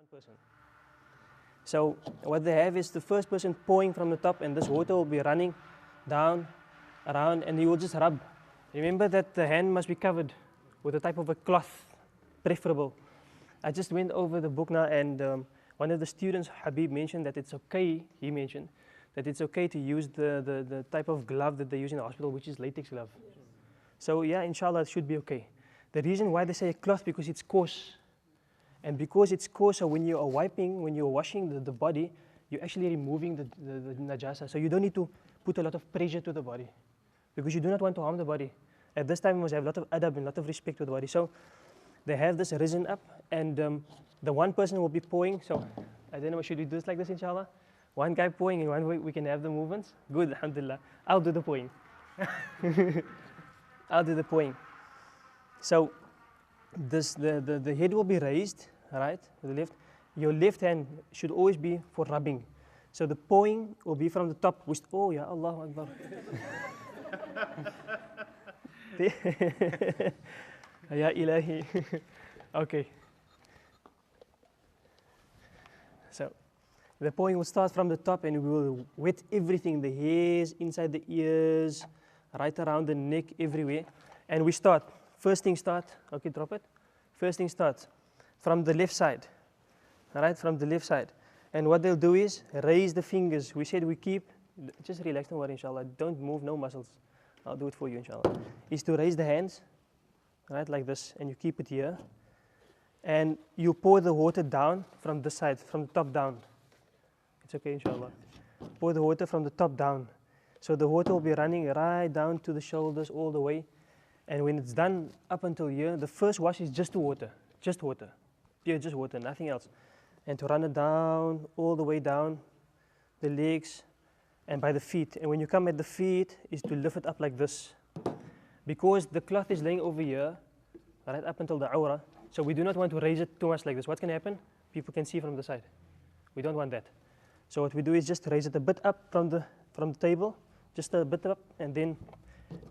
one person. So what they have is the first person pouring from the top, and this water will be running down, around, and you will just rub. Remember that the hand must be covered with a type of a cloth, preferable. I just went over the book now, and one of the students, Habib, mentioned that it's okay, he mentioned, that it's okay to use the type of glove that they use in the hospital, which is latex glove. Yes. So yeah, inshallah, it should be okay. The reason why they say a cloth, because it's coarse. And because it's coarse, so when you are wiping, when you're washing the body, you're actually removing the najasa. So you don't need to put a lot of pressure to the body, because you do not want to harm the body. At this time, we must have a lot of adab and a lot of respect to the body. So they have this risen up, and the one person will be pouring. So I don't know, should we do this like this, inshallah? One guy pouring, and one way we can have the movements. Good, alhamdulillah. I'll do the pouring. I'll do the pouring. So the head will be raised, right, with the left. Your left hand should always be for rubbing. So the pouring will be from the top. Oh, ya Allah Akbar. Ya Ilahi. Okay. So the pouring will start from the top, and we will wet everything, the hairs, inside the ears, right around the neck, everywhere. And we start. First thing start. Okay, drop it. First thing starts from the left side. All right, from the left side. And what they'll do is raise the fingers. We said we keep, just relax, don't worry, inshallah. Don't move, no muscles. I'll do it for you, inshallah. Is to raise the hands, right, like this, and you keep it here. And you pour the water down from this side, from the top down. It's okay, inshallah. Pour the water from the top down. So the water will be running right down to the shoulders all the way. And when it's done up until here, the first wash is just water. Just water. Yeah, just water, nothing else. And to run it down, all the way down, the legs, and by the feet. And when you come at the feet, is to lift it up like this. Because the cloth is laying over here, right up until the awrah. So we do not want to raise it too much like this. What can happen? People can see from the side. We don't want that. So what we do is just raise it a bit up from the table, just a bit up, and then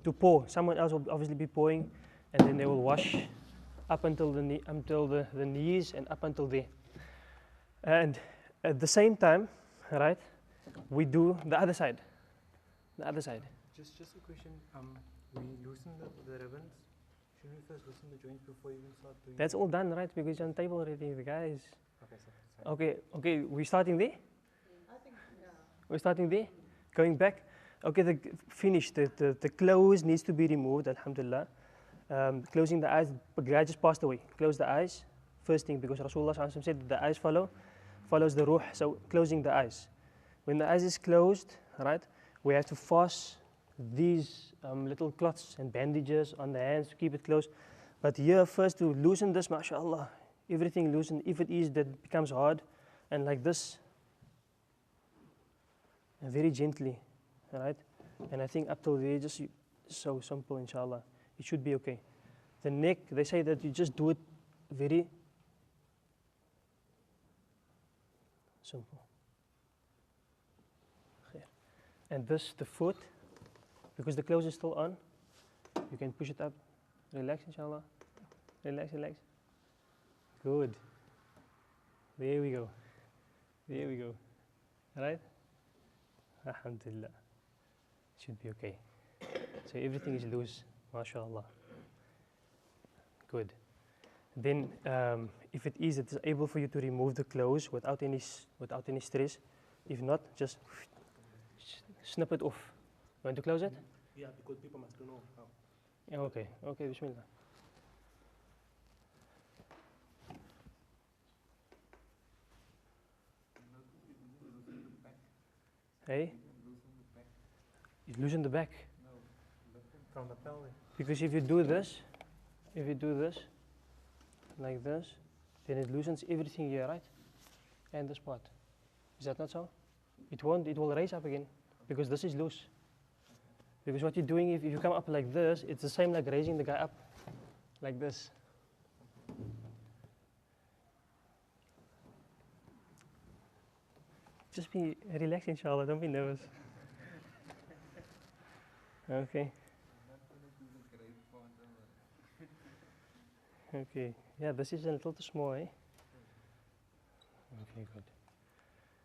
to pour. Someone else will obviously be pouring, and then they will wash up until the knees and up until there. And at the same time, right, we do the other side. The other side. Just a question. We loosen the ribbons. Shouldn't we first loosen the joints before you even start doing? That's all done, right? Because it's on the table already. The guys. Okay, sorry. Okay. We're starting there. I think, yeah. We're starting there. Going back. Okay, finish. The clothes needs to be removed, alhamdulillah. Closing the eyes, the guy just passed away. Close the eyes, first thing, because Rasulullah said that the eyes follows the ruh, so closing the eyes. When the eyes is closed, right, we have to force these little cloths and bandages on the hands to keep it closed. But here first to loosen this, mashallah, everything loosened. If it is that becomes hard, and like this, and very gently. Right? And I think up till there, just so simple, inshallah. It should be okay. The neck, they say that you just do it very simple. And this, the foot, because the clothes is still on, you can push it up. Relax, inshallah. Relax. Good. There we go. Right? Alhamdulillah. Should be okay. So everything is loose, mashallah. Good. Then, if it is able for you to remove the clothes without any stress. If not, just snip it off. You want to close it? Yeah, because people must know how. Yeah, okay, bismillah. Hey? You loosen the back. No, from the pelvis. Because if you do this, like this, then it loosens everything here, right? And this part. Is that not so? It will raise up again, because this is loose. Because what you're doing, if you come up like this, it's the same like raising the guy up, like this. Just be relaxed, inshallah, don't be nervous. Okay. Okay. Yeah, this is a little too small, eh? Okay, good.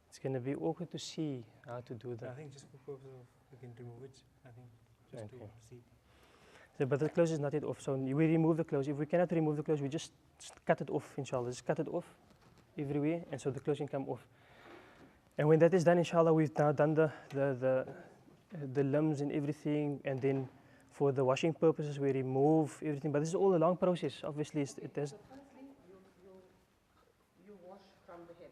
It's going to be awkward to see how to do I that. think just for purpose of, we can remove it, I think, just Okay. to see. So, but the clothes is not yet off, so we remove the clothes. If we cannot remove the clothes, we just cut it off, inshallah. Just cut it off everywhere, and so the clothes can come off. And when that is done, inshallah, we've now done the limbs and everything, and then for the washing purposes, we remove everything. But this is all a long process. Obviously, it has. So firstly, you wash from the head.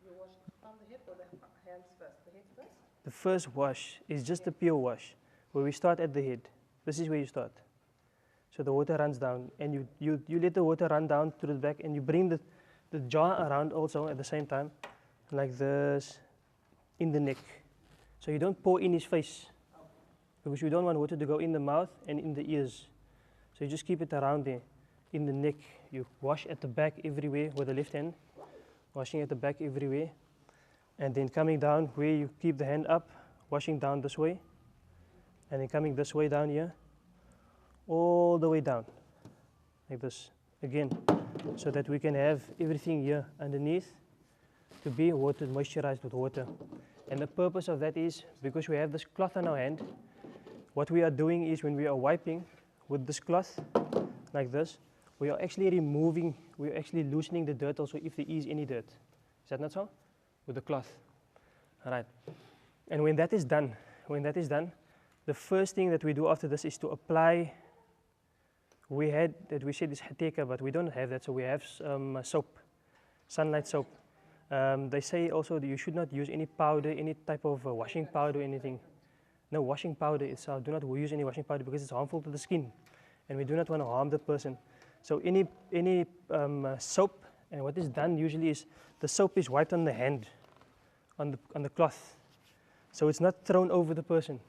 You wash from the head or the hands first? The head first? The first wash is just a pure wash, where we start at the head. This is where you start. So the water runs down, and you let the water run down to the back, and you bring the jar around also at the same time, like this, in the neck. So you don't pour in his face, because you don't want water to go in the mouth and in the ears. So you just keep it around there, in the neck. You wash at the back everywhere with the left hand, washing at the back everywhere, and then coming down where you keep the hand up, washing down this way, and then coming this way down here, all the way down, like this, again, so that we can have everything here underneath to be water, moisturized with water. And the purpose of that is, because we have this cloth on our hand, what we are doing is when we are wiping with this cloth, like this, we are actually removing, we are actually loosening the dirt also if there is any dirt. Is that not so? With the cloth. All right. And when that is done, the first thing that we do after this is to apply. We said is hateka, but we don't have that, so we have soap, sunlight soap. They say also that you should not use any powder, any type of washing powder, anything. No washing powder itself. Do not use any washing powder because it's harmful to the skin, and we do not want to harm the person. So any soap, and what is done usually is the soap is wiped on the hand, on the cloth. So it's not thrown over the person.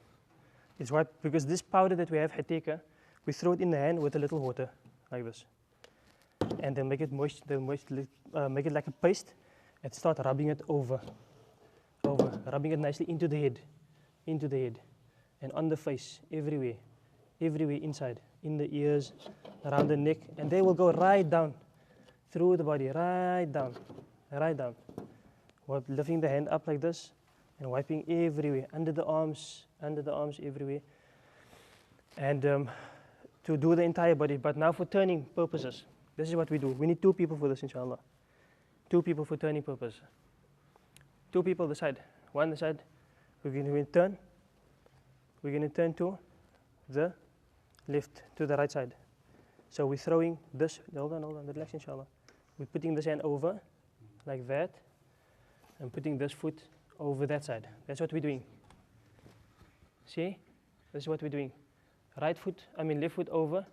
It's wiped because this powder that we have, hateka, we throw it in the hand with a little water, like this, and then make it moist. Make it like a paste, and start rubbing it over, rubbing it nicely into the head, and on the face, everywhere inside, in the ears, around the neck, and they will go right down through the body, right down, lifting the hand up like this, and wiping everywhere, under the arms, everywhere, and to do the entire body. But now for turning purposes, this is what we do. We need 2 people for this, inshallah. 2 people for turning purpose. 2 people this side, one this side. We're going to turn. We're going to turn to the left, to the right side. So we're throwing this. Hold on, relax, inshallah. We're putting this hand over, like that, and putting this foot over that side. That's what we're doing. See? This is what we're doing. Left foot over.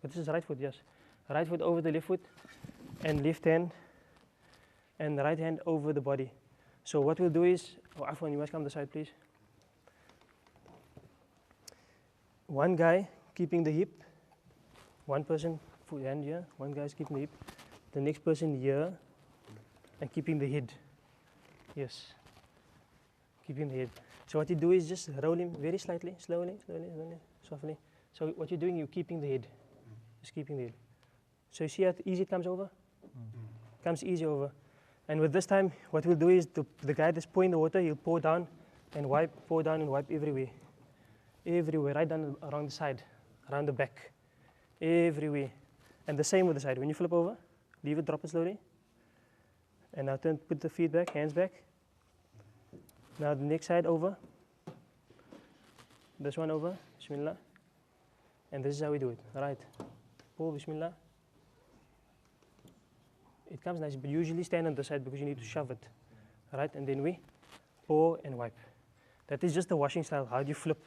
This is right foot, yes. Right foot over the left foot, and left hand, and right hand over the body. So what we'll do is, Afwan, you must come this side, please. One guy keeping the hip, one person foot hand here, one guy is keeping the hip, the next person here, and keeping the head. Yes, keeping the head. So what you do is just roll him very slightly, slowly, softly. So what you're doing, you're keeping the head, just keeping the head. So you see how easy it comes over? Comes easy over. And with this time, what we'll do is the guy that's pouring the water, he'll pour down and wipe everywhere. Everywhere, right down around the side, around the back, everywhere. And the same with the side. When you flip over, leave it, drop it slowly. And now put the feet back, hands back. Now the next side over. This one over, bismillah. And this is how we do it, right? Pull, bismillah. It comes nice, but usually stand on the side because you need to shove it, right? And then we pour and wipe. That is just the washing style. How do you flip?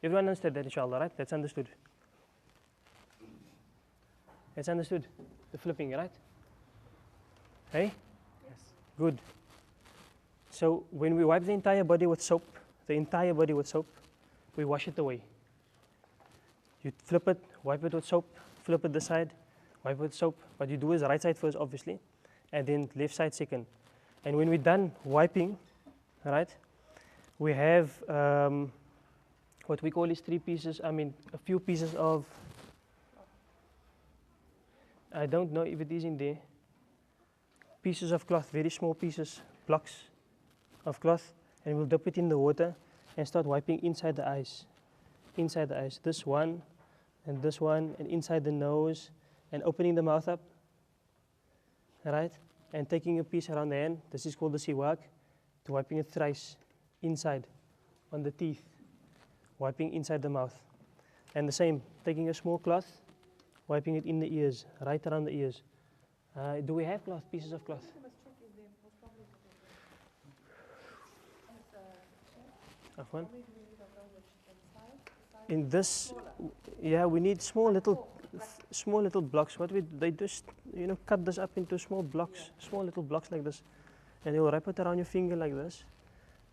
Everyone understood that, inshallah, right? That's understood. That's understood, the flipping, right? Hey? Yes. Good. So when we wipe the entire body with soap, we wash it away. You flip it, wipe it with soap, flip it this side, wipe it with soap. What you do is right side first, obviously, and then left side second. And when we're done wiping, right, we have what we call is a few pieces of, I don't know if it is in there. pieces of cloth, very small pieces, blocks of cloth, and we'll dip it in the water and start wiping inside the eyes. Inside the eyes. This one, and inside the nose, and opening the mouth up. Right? And taking a piece around the hand. This is called the siwak. To wiping it thrice inside on the teeth. Wiping inside the mouth. And the same, taking a small cloth, wiping it in the ears, right around the ears. Do we have cloth, pieces of cloth? Afwan? In this, yeah, we need small little blocks. They just, cut this up into small blocks, small little blocks like this. And you'll wrap it around your finger like this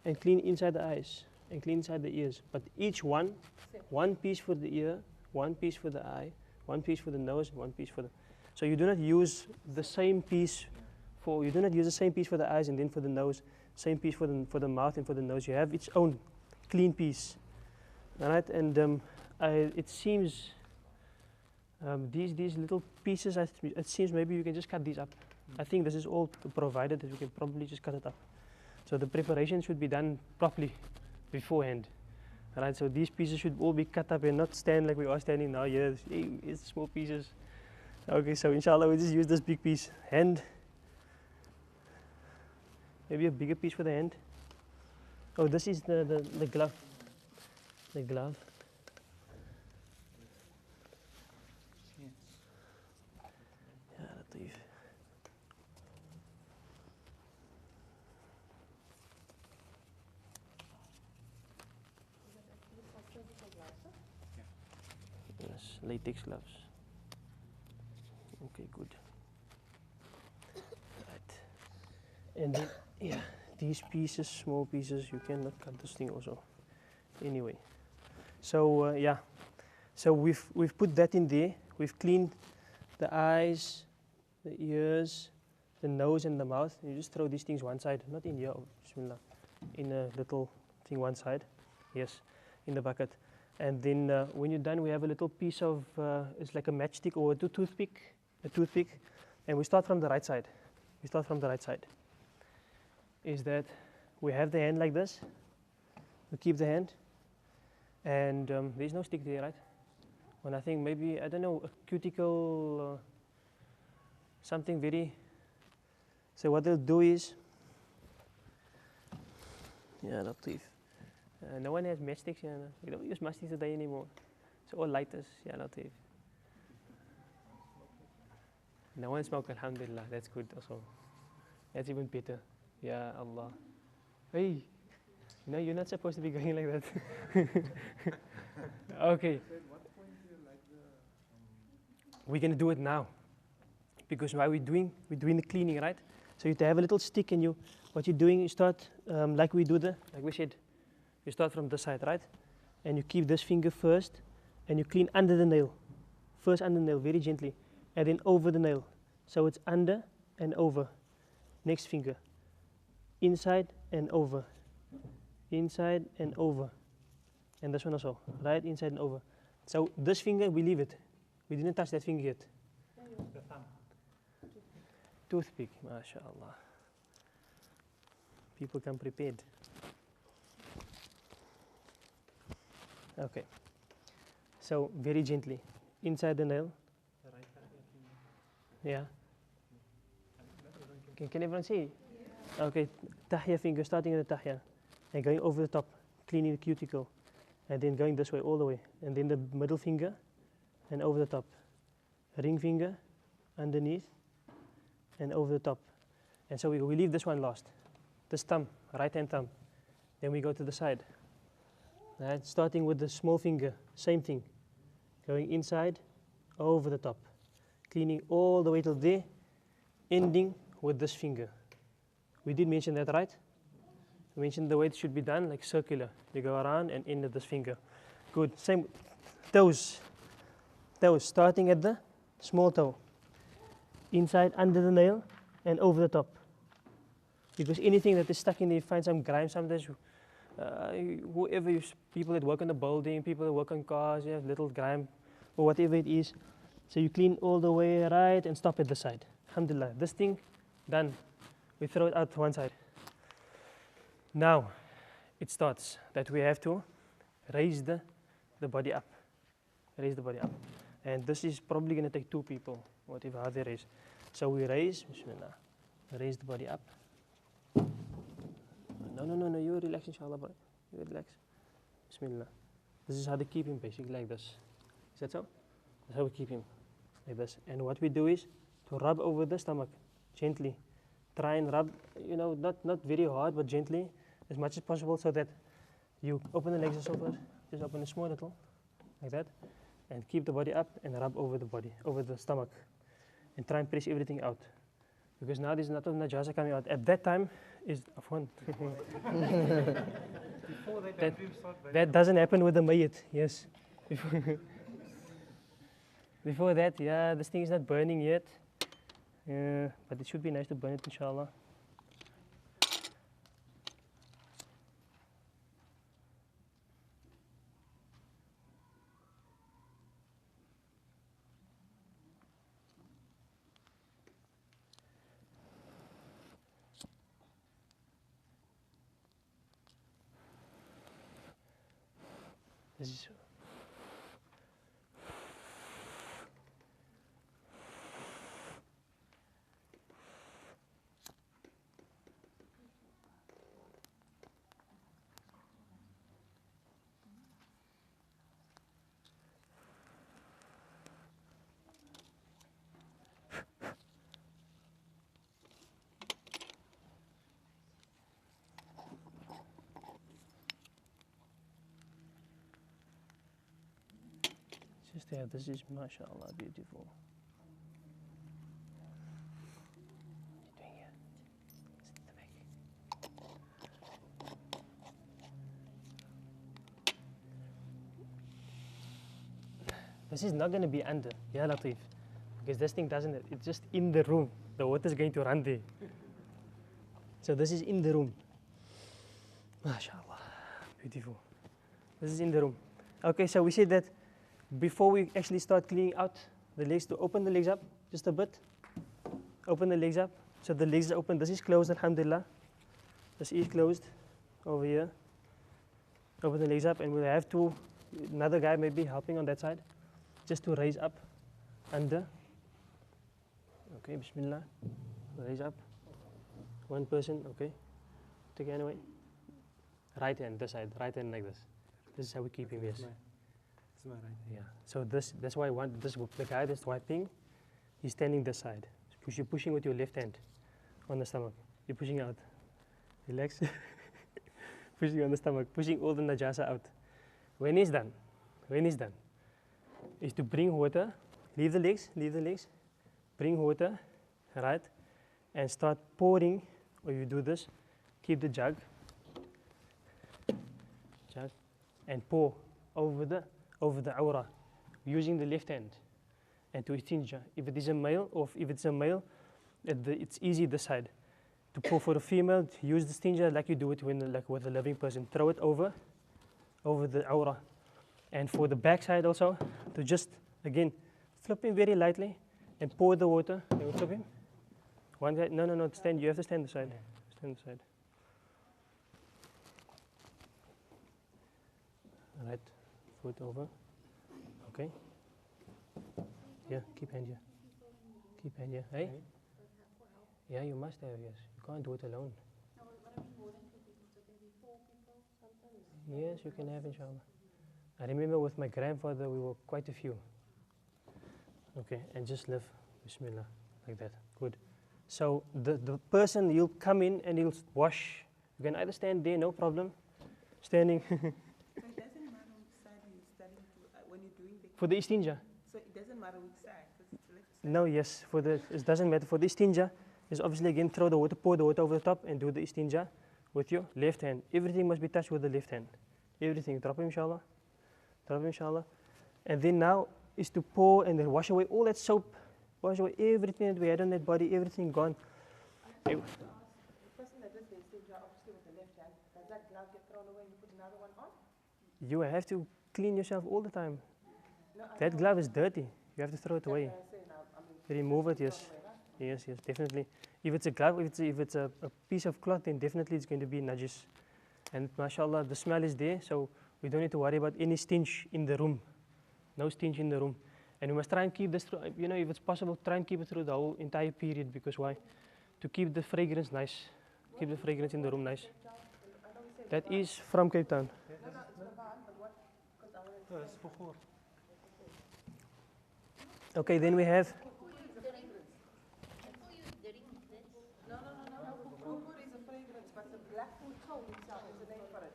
and clean inside the eyes and clean inside the ears. But each one piece for the ear, one piece for the eye, one piece for the nose, one piece for the... So you do not use the same piece for the eyes and then for the nose, same piece for the mouth and for the nose. You have its own clean piece. All right, and it seems these little pieces, it seems maybe you can just cut these up. I think this is all provided that we can probably just cut it up. So the preparation should be done properly beforehand. Right, so these pieces should all be cut up and not stand like we are standing now. Yes, it's small pieces. Okay, so inshallah we just use this big piece. Hand. Maybe a bigger piece for the hand. Oh, this is the glove. The glove. Yeah, Latif. Yes, latex gloves. Okay, good. Right. And then, yeah, these pieces, small pieces, you cannot cut this thing also. Anyway, so yeah, so we've put that in there. We've cleaned the eyes, the ears, the nose, and the mouth. You just throw these things one side, not in here, bismillah, in a little thing one side. Yes, in the bucket. And then when you're done, we have a little piece of, it's like a matchstick or a toothpick, and we start from the right side. Is that we have the hand like this. We keep the hand, and there's no stick there, right? When I think maybe, I don't know, a cuticle, something very. So what they'll do is, yeah, Latif. No one has matchsticks. Yeah, no. We don't use matchsticks today anymore. It's all lighters. Yeah, Latif. No one smokes, alhamdulillah. That's good also. That's even better. Ya Allah. Hey, no, you're not supposed to be going like that. Okay. We're going to do it now. Because while we're doing the cleaning, right? So you have a little stick, and what you're doing, you start, like we said, you start from this side, right? And you keep this finger first, and you clean under the nail. First under the nail, very gently. And then over the nail. So it's under and over. Next finger. Inside and over. Inside and over. And this one also. Right, inside and over. So this finger, we leave it. We didn't touch that finger yet. The thumb. Toothpick, mashallah. People come prepared. Okay. So very gently. Inside the nail. The right side of the finger. Yeah. Can everyone see? Yeah. Okay. Tahya finger, starting at the tahya. And going over the top, cleaning the cuticle. And then going this way, all the way. And then the middle finger, and over the top. Ring finger, underneath, and over the top. And so we leave this one last. This thumb, right hand thumb. Then we go to the side. Right, starting with the small finger, same thing. Going inside, over the top. Cleaning all the way till there, ending with this finger. We did mention that, right? We mentioned the way it should be done, like circular. You go around and end with this finger. Good. Same toes. Toes, starting at the small toe. Inside, under the nail, and over the top. Because anything that is stuck in there, you find some grime sometimes. People that work on the building, people that work on cars, you have little grime or whatever it is. So you clean all the way right and stop at the side. Alhamdulillah. This thing Done. We throw it out to one side. Now, it starts that we have to raise the body up. Raise the body up. And this is probably going to take two people, whatever, how they raise. So we raise, bismillah. Raise the body up. No, you relax, inshallah, bro. You relax. Bismillah. This is how they keep him, basically, like this. Is that so? That's how we keep him, like this. And what we do is to rub over the stomach, gently. Try and rub, not very hard, but gently, as much as possible, so that you open the legs also first. Just open a small little, like that. And keep the body up and rub over the body, over the stomach. And try and press everything out. Because now there's not enough Janaazah coming out. At that time, is Afwan. Before that doesn't happen with the mayyit, yes. Before that, yeah, this thing is not burning yet. But it should be nice to burn it, inshallah. This is just there. This is mashallah beautiful. What are you doing here? Sit in the back. This is not going to be under, yeah, Latif, because this thing doesn't. It's just in the room. The water is going to run there. So this is in the room. MashaAllah, beautiful. This is in the room. Okay, so we said that before we actually start cleaning out the legs, to open the legs up just a bit. Open the legs up. So the legs are open. This is closed, alhamdulillah. This is closed over here. Open the legs up, and we'll have another guy maybe helping on that side, just to raise up under. Okay, bismillah. Raise up. One person, okay. Take your hand away. Right hand, this side. Right hand like this. This is how we keep him, yes. This is my right. Yeah. So that's why the guy that's wiping, he's standing this side. Because you're pushing with your left hand on the stomach. You're pushing out. Relax. Pushing on the stomach, pushing all the najasa out. When he's done, is to bring water, leave the legs, bring water, right, and start pouring, or you do this, keep the jug, and pour over the awrah, using the left hand, and to istinja. If it is a male, it's easy this side. To pour for a female, use the istinja like you do it with a living person. Throw it over the awrah. And for the back side also, to just, again, flip him very lightly and pour the water. You flip him. One guy, no, stand. You have to stand the side. Stand the side. All right, foot over. Okay. Yeah, keep hand here. Keep hand here. Hey? Yeah, you must have, yes. You can't do it alone. No, but I mean more than 2 people, so can be 4 people sometimes. Yes, you can have, inshallah. I remember with my grandfather, we were quite a few. Okay, and just live, bismillah, like that. Good. So the person, he'll come in and he'll wash. You can either stand there, no problem. Standing. So it doesn't matter which side you're standing to when you're doing the. For the istinja. So it doesn't matter which side, because it's left side. No, yes, it doesn't matter. For the istinja, is obviously again pour the water over the top and do the istinja with your left hand. Everything must be touched with the left hand. Everything. Drop him, inshallah. Drop him, inshallah. And then now is to pour and then wash away all that soap. Wash away everything that we had on that body, everything gone. I have to ask, the person that does the istinja, obviously with the left hand, does that glove get thrown away and you put another one on? You have to clean yourself all the time. No, I That know. glove is dirty. You have to throw it away. That's what I say now. I mean, Remove it, throw yes. away, right? Yes, definitely. If it's a glove, if it's a piece of cloth, then definitely it's going to be najis. And mashallah, the smell is there, so we don't need to worry about any stench in the room. No stench in the room. And we must try and keep this, you know, if it's possible, try and keep it through the whole entire period. Because why? To keep the fragrance nice. Keep the fragrance in the room nice. That is from Cape Town. No, it's bukhur. Okay, then we have, Kukur is a fragrance, but the black food tone itself is a name for it.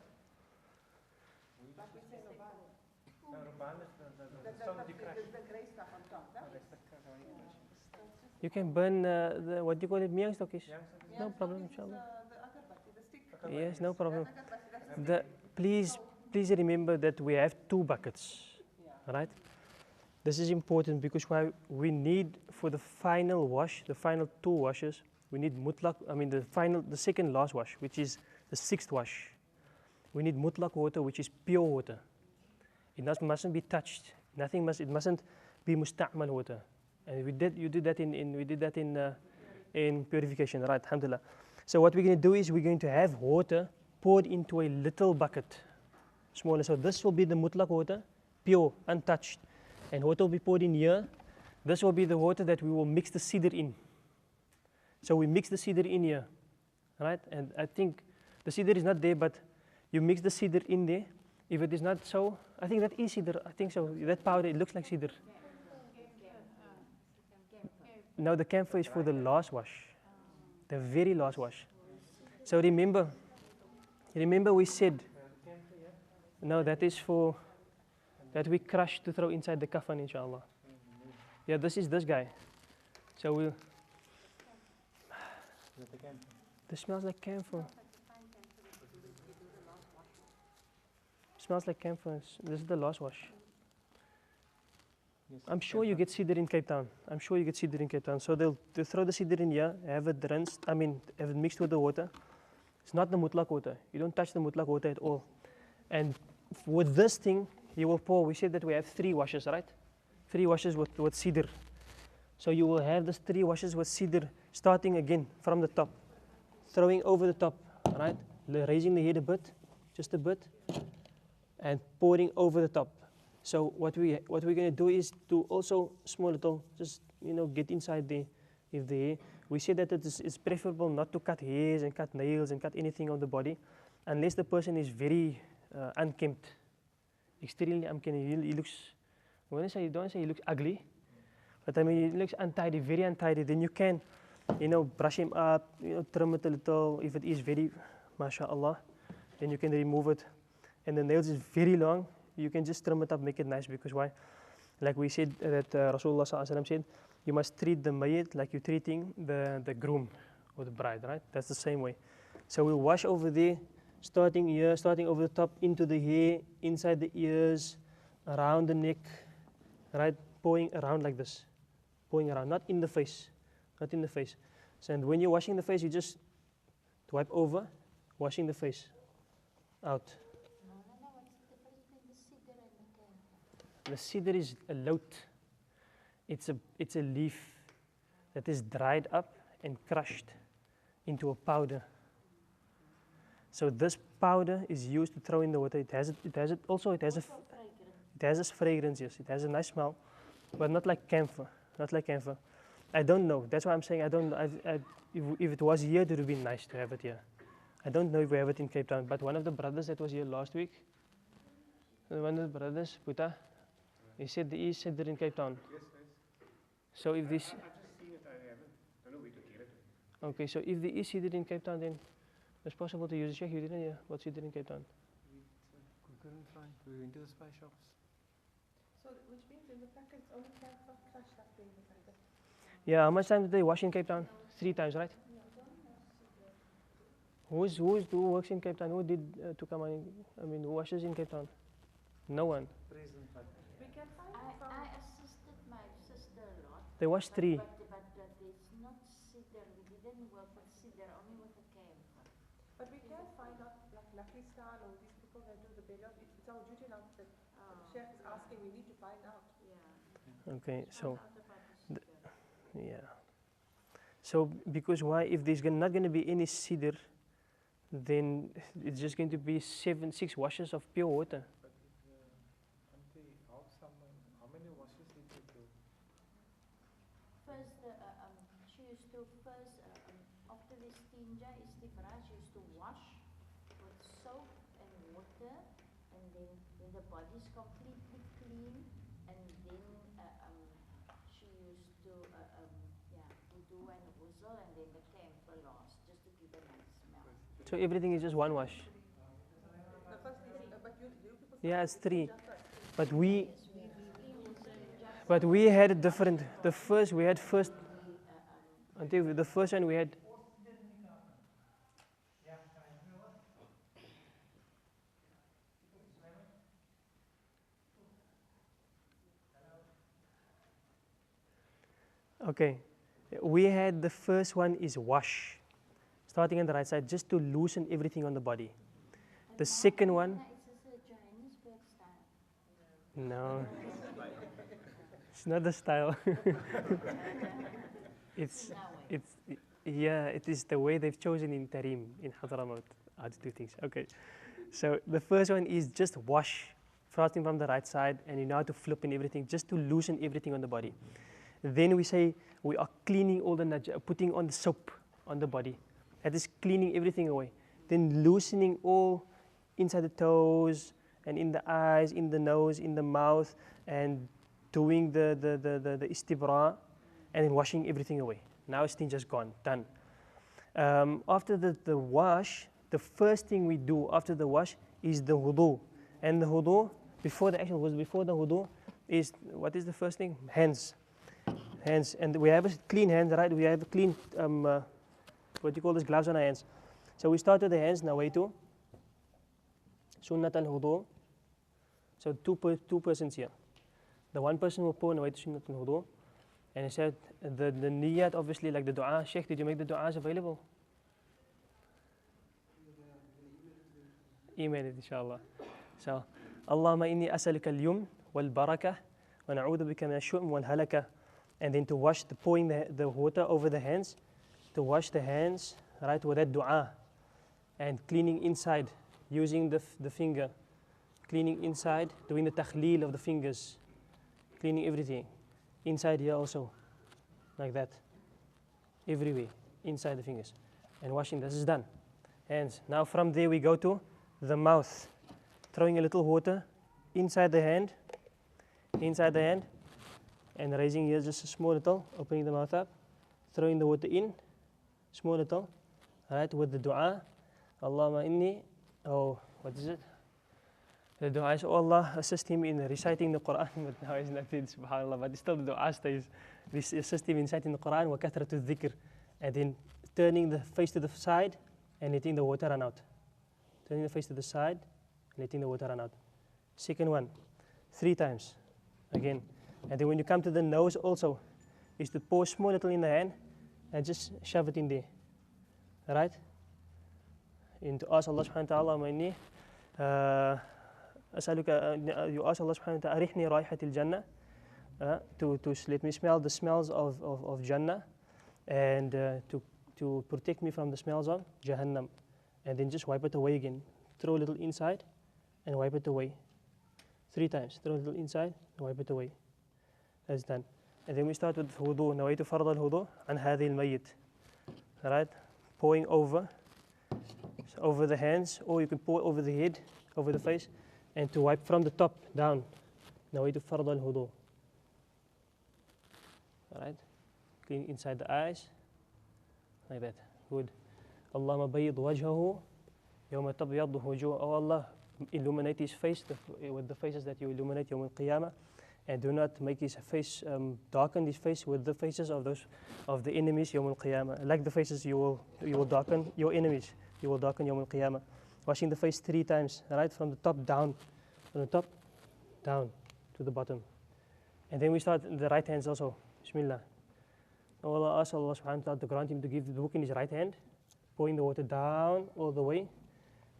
Like we say Raban. No, Ruban is the The, song that you crack. the grey stuff on top. No, That that's the crack how you crash. you can burn the, what do you call it, miang stockies? Yeah, No problem, inshallah. the agarbatti, the stick. Yes, no problem. Agarbatti, that's Please remember that we have 2 buckets, right? This is important because why we need for the final wash, the final 2 washes, we need mutlaq, the second last wash, which is the 6th wash. We need mutlaq water, which is pure water. It mustn't be touched. It mustn't be musta'mal water. And we did that in purification, right? Alhamdulillah. So what we're going to do is we're going to have water poured into a little bucket, smaller. So this will be the mutlaq water, pure, untouched. And water will be poured in here. This will be the water that we will mix the sidr in. So we mix the sidr in here, right? And I think the sidr is not there, but you mix the sidr in there. If it is not so, I think that is sidr. I think so. That powder, it looks like sidr. Now the camphor is for the last wash, the very last wash. So remember we said, no, that is for, that we crush to throw inside the kafan, inshallah. Yeah, this is this guy. So we'll, this smells like camphor. Smells like camphor. This is the last wash. Yes, I'm sure you get sidr in Cape Town. So they'll throw the sidr in here, have it rinsed, have it mixed with the water. It's not the mutlaq water. You don't touch the mutlaq water at all. And with this thing, you will pour, we said that we have 3 washes, right? 3 washes with sidr. So you will have this 3 washes with sidr, starting again from the top, throwing over the top, right? Raising the head a bit, just a bit, and pouring over the top. So what we're going to do is to also small little, just get inside there. If the hair, we say that it's preferable not to cut hairs and cut nails and cut anything on the body, unless the person is very unkempt, extremely unkempt. He looks, I don't want to say he looks ugly, but he looks untidy, very untidy. Then you can, brush him up, trim it a little. If it is very, mashallah, then you can remove it. And the nails is very long. You can just trim it up, make it nice, because why? Like we said, that Rasulullah ﷺ said, you must treat the mayyit like you're treating the groom or the bride, right? That's the same way. So we'll wash over there, starting here, starting over the top, into the hair, inside the ears, around the neck, right? Pouring around like this, pouring around, not in the face, not in the face. So, and when you're washing the face, you just wipe over, washing the face out. The sidr is a loat. It's a leaf that is dried up and crushed into a powder. So this powder is used to throw in the water. It has a fragrance. Yes, it has a nice smell, but not like camphor. Not like camphor. I don't know. That's why I'm saying I don't know. If it was here, it would be nice to have it here. I don't know if we have it in Cape Town, but one of the brothers that was here last week, one of the brothers, Puta, he said there is sidr in Cape Town. Yes, yes. So if this, I've just seen it, I haven't. Don't know where to get it. okay, so if there is sidr in Cape Town, then it's possible to use it. Sheikh, you didn't hear what's sidr in Cape Town? We couldn't find. We went to the spice shops. So, which means in the packets only camphor crushed up in the packet. Yeah, how much time did they wash in Cape Town? 3 times, right? Who works in Cape Town? Who did to come on? Who washes in Cape Town? No one. Present, but We can find from. I assisted my sister a lot. They washed 3. But it's not cedar. We didn't work with cedar, only with the camphor. But we can find out, like Lucky Star or these people that do the burial. It's our duty now that the chef is asking. We need to find out. Yeah. Okay, so Found out about the cedar. yeah. So because why? If there's not going to be any sidr, then it's just going to be 6 washes of pure water. But if until half someone, how many washes did you do? First, she used to first, after the istinja, istibra, she used to wash with soap and water, and then when the body's completely clean, and then she used to, wudu and ghusl, and then the camphor last, just to give a nice smell. So everything is just one wash. The first is, but you people Yeah, it's 3. just first. But we had it different. The first we had first. Until the first one we had. Okay, we had the first one is wash, starting on the right side, just to loosen everything on the body. The second one, It's a Johannesburg style. no, it's not the style. it's yeah, it is the way they've chosen in Tarim in Hadramaut how to do things. Okay, so the first one is just wash, starting from the right side, and you know how to flip and everything, just to loosen everything on the body. Then we say we are cleaning all the putting on the soap on the body. That is cleaning everything away. Then loosening all inside the toes and in the eyes, in the nose, in the mouth, and doing the istibra, and then washing everything away. Now it's just gone, done. After the wash, the first thing we do after the wash is the wudu. And the wudu, before the wudu, is, what is the first thing? Hands. Hands, and we have a clean hands, right? We have a clean, what do you call this, gloves on our hands. So we start with the hands, nawaitu, sunnat al-wudu. So two persons here. The one person will pour nawaitu sunnat al-wudu. And he said, the niyat, obviously, like the dua. Sheikh, did you make the du'as available? Email it, inshallah. So, Allahumma inni as'aluka al-yum wal-barakah wa na'udhu bika min ash-shu'm wal-halakah. And then to wash, pouring the water over the hands, to wash the hands, right, with that dua, and cleaning inside, using the finger, cleaning inside, doing the takhleel of the fingers, cleaning everything, inside here also, like that, everywhere, inside the fingers, and washing. This is done. Hands. Now from there we go to the mouth, throwing a little water inside the hand, and raising here just a small little, opening the mouth up, throwing the water in, small little, right, with the dua, Allahumma inni, what is it? The dua is, oh Allah, assist him in reciting the Quran, but now he's not it, subhanAllah, but still the dua stays, assist him in reciting the Quran, wa kathratu dhikr, and then turning the face to the side and letting the water run out. Turning the face to the side and letting the water run out. Second one, 3 times, again. And then when you come to the nose also, is to pour small little in the hand and just shove it in there. Right? And to ask Allah subhanahu wa ta'ala, you ask Allah subhanahu wa ta'ala, arihni raihatil jannah, to let me smell the smells of Jannah, and to protect me from the smells of Jahannam. And then just wipe it away again. Throw a little inside and wipe it away. 3 times. Throw a little inside and wipe it away. That's done. And then we start with wudu. Nawaitu farad al-wudu an hadhi al-mayyit. Right? Pouring over the hands, or you can pour over the head, over the face, and to wipe from the top down. Nawaitu farad al-wudu. Alright? Clean inside the eyes. Like that. Good. Allahumma bayyid wajhahu yawma tabyaddu wujuh. Oh Allah, illuminate his face with the faces that you illuminate yawm al-qiyamah, and do not make his face, darken his face with the faces of the enemies yawm al-qiyamah. Like the faces you will darken your enemies. You will darken yawm al-qiyamah. Washing the face 3 times, right, from the top down, from the top down to the bottom. And then we start the right hands also. Bismillah. Oh Allah, ask Allah subhanahu wa ta'ala to grant him to give the book in his right hand, pouring the water down all the way,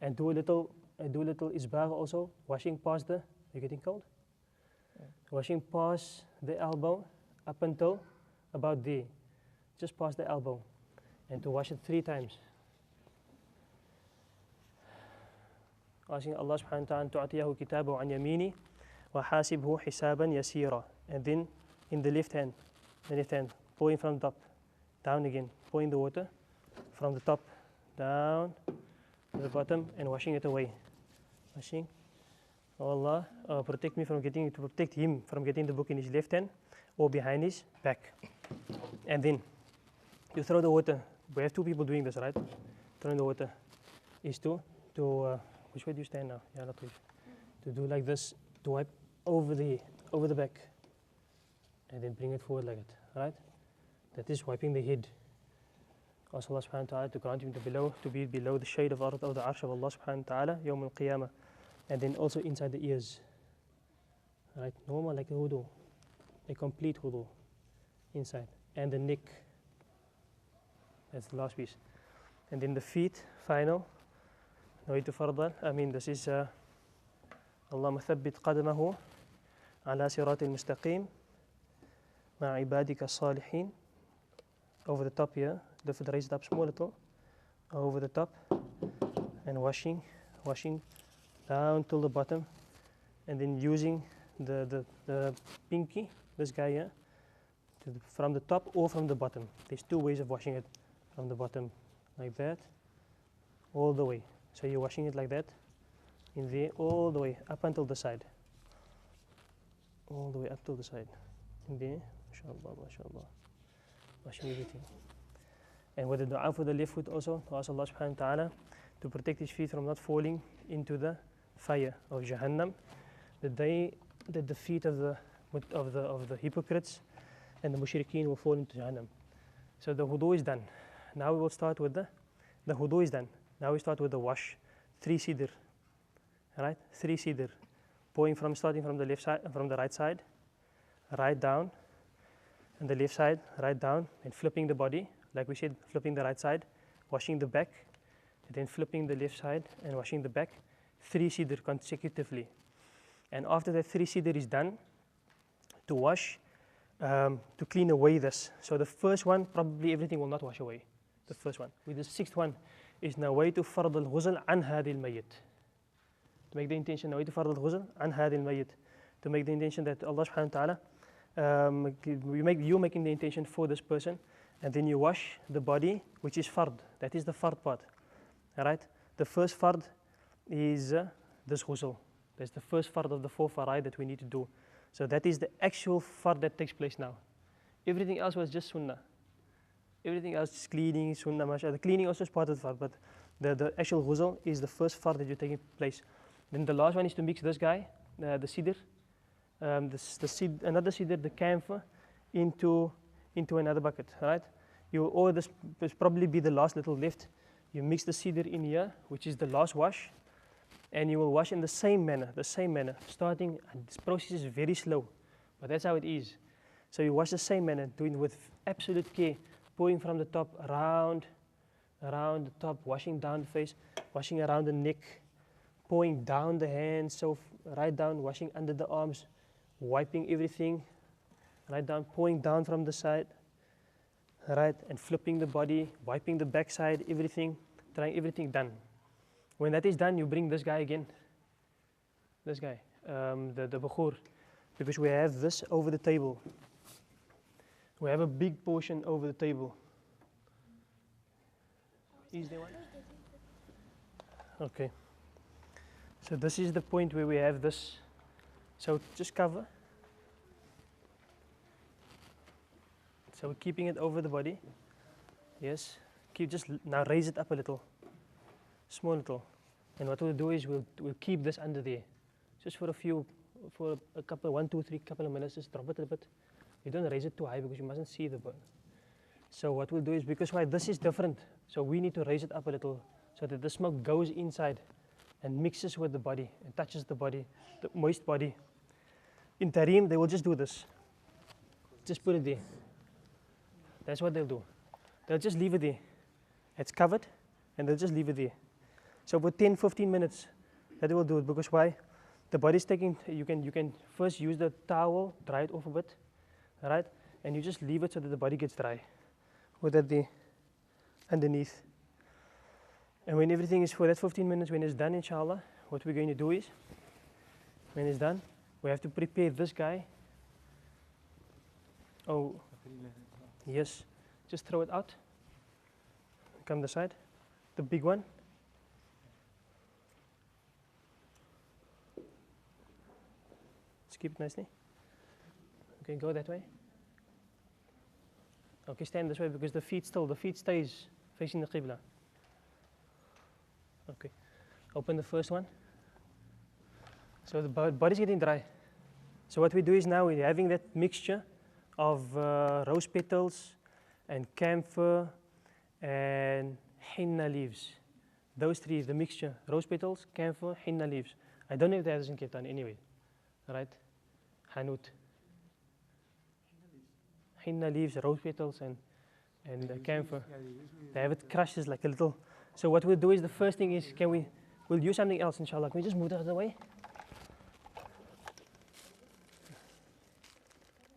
and do a little isbagh also, washing past you're getting cold? Yeah. Washing past the elbow up until about there. just past the elbow, and to wash it 3 times. Asking Allah subhanahu wa ta'ala tu'atiyahu kitabahu an yamini wa hasibhu hisaban yasira. And then in the left hand, pouring from the top, down again, pouring the water from the top, down to the bottom, and washing it away. Washing. Oh Allah, protect me from getting, to protect him from getting the book in his left hand or behind his back. And then you throw the water. We have 2 people doing this, right? Throwing the water is to which way do you stand now? Yeah, not please. To do like this, to wipe over the back, and then bring it forward like it, right? That is wiping the head. Ask Allah subhanahu wa ta'ala to grant him to be below the shade of the arsh of Allah subhanahu wa ta'ala, Yawm al-Qiyamah. And then also inside the ears, right? Normal like a wudu, a complete wudu inside, and the neck. That's the last piece. And then the feet, final. نويت فرضا. This is اللهم ثبت قدمه على صراط المستقيم مع عبادك الصالحين. Over the top here, raise it up small little, over the top, and washing down till the bottom, and then using the pinky, this guy here, from the top or from the bottom. There's 2 ways of washing it, from the bottom like that, all the way. So you're washing it like that, in there, all the way up until the side, all the way up till the side, in there, mashallah, mashallah, washing everything. And with the dua for the left foot also, to ask Allah subhanahu wa ta'ala to protect his feet from not falling into the fire of Jahannam, the day that the feet of the hypocrites and the mushrikeen will fall into Jahannam. So the wudu is done. Now we will start with the wudu is done. Now we start with the wash, 3 sidr, right? 3 sidr, starting from the left side, from the right side, right down, and the left side, right down, and flipping the body, like we said, flipping the right side, washing the back, and then flipping the left side and washing the back, 3 sidr consecutively. And after that 3 sidr is done, to wash, to clean away this. So the first one, probably everything will not wash away. The first one. With the 6th one, is nawaitu fard al-ghusl an hadi al-mayyit. To make the intention, nawaitu fard al-ghusl an hadi al-mayyit. To make the intention that Allah subhanahu wa ta'ala, you making the intention for this person, and then you wash the body, which is fard. That is the fard part. Alright? The first fard is this ghusl. That's the first fard of the 4 faraid that we need to do. So that is the actual fard that takes place now. Everything else was just sunnah. Everything else is cleaning, sunnah, mashallah. The cleaning also is part of the fard, but the actual ghusl is the first fard that you're taking place. Then the last one is to mix this guy, the sidr, another sidr, the camphor, into another bucket, right? This will probably be the last little left. You mix the sidr in here, which is the last wash, and you will wash in the same manner, starting, this process is very slow, but that's how it is. So you wash the same manner, doing with absolute care, pouring from the top, around the top, washing down the face, washing around the neck, pouring down the hands, so right down, washing under the arms, wiping everything, right down, pouring down from the side, right, and flipping the body, wiping the back side, everything, trying everything done. When that is done, you bring this guy again, the bukhur, because we have this over the table. We have a big portion over the table. Is there one? Okay. So this is the point where we have this. So just cover. So we're keeping it over the body. Yes. Now raise it up a little. Small little. And what we'll do is we'll keep this under there. Just for a couple, 1, 2, 3 couple of minutes, just drop it a bit. You don't raise it too high because you mustn't see the burn. So what we'll do is, because this is different, so we need to raise it up a little so that the smoke goes inside and mixes with the body and touches the body, the moist body. In Tareem, they will just do this. Just put it there. That's what they'll do. They'll just leave it there. It's covered, and they'll just leave it there. So for 10, 15 minutes, that will do it. Because why? The body's taking, you can first use the towel, dry it off a bit, right? And you just leave it so that the body gets dry. Put that there, underneath. And when everything is for that 15 minutes, when it's done, inshallah, what we're going to do is, when it's done, we have to prepare this guy. Oh, yes. Just throw it out. Come this side. The big one. Let's keep it nicely. Okay, go that way. Okay, stand this way because the feet stays facing the Qibla. Okay, open the first one. So the body's getting dry. So what we do is now we're having that mixture of rose petals and camphor and henna leaves. Those three, the mixture, rose petals, camphor, henna leaves. I don't know if that hasn't kept on anyway, right? Hanut. Henna leaves, rose petals and camphor. They have it crushed as like a little. So what we'll do is the first thing is, we'll use something else inshallah. Can we just move that out of the way?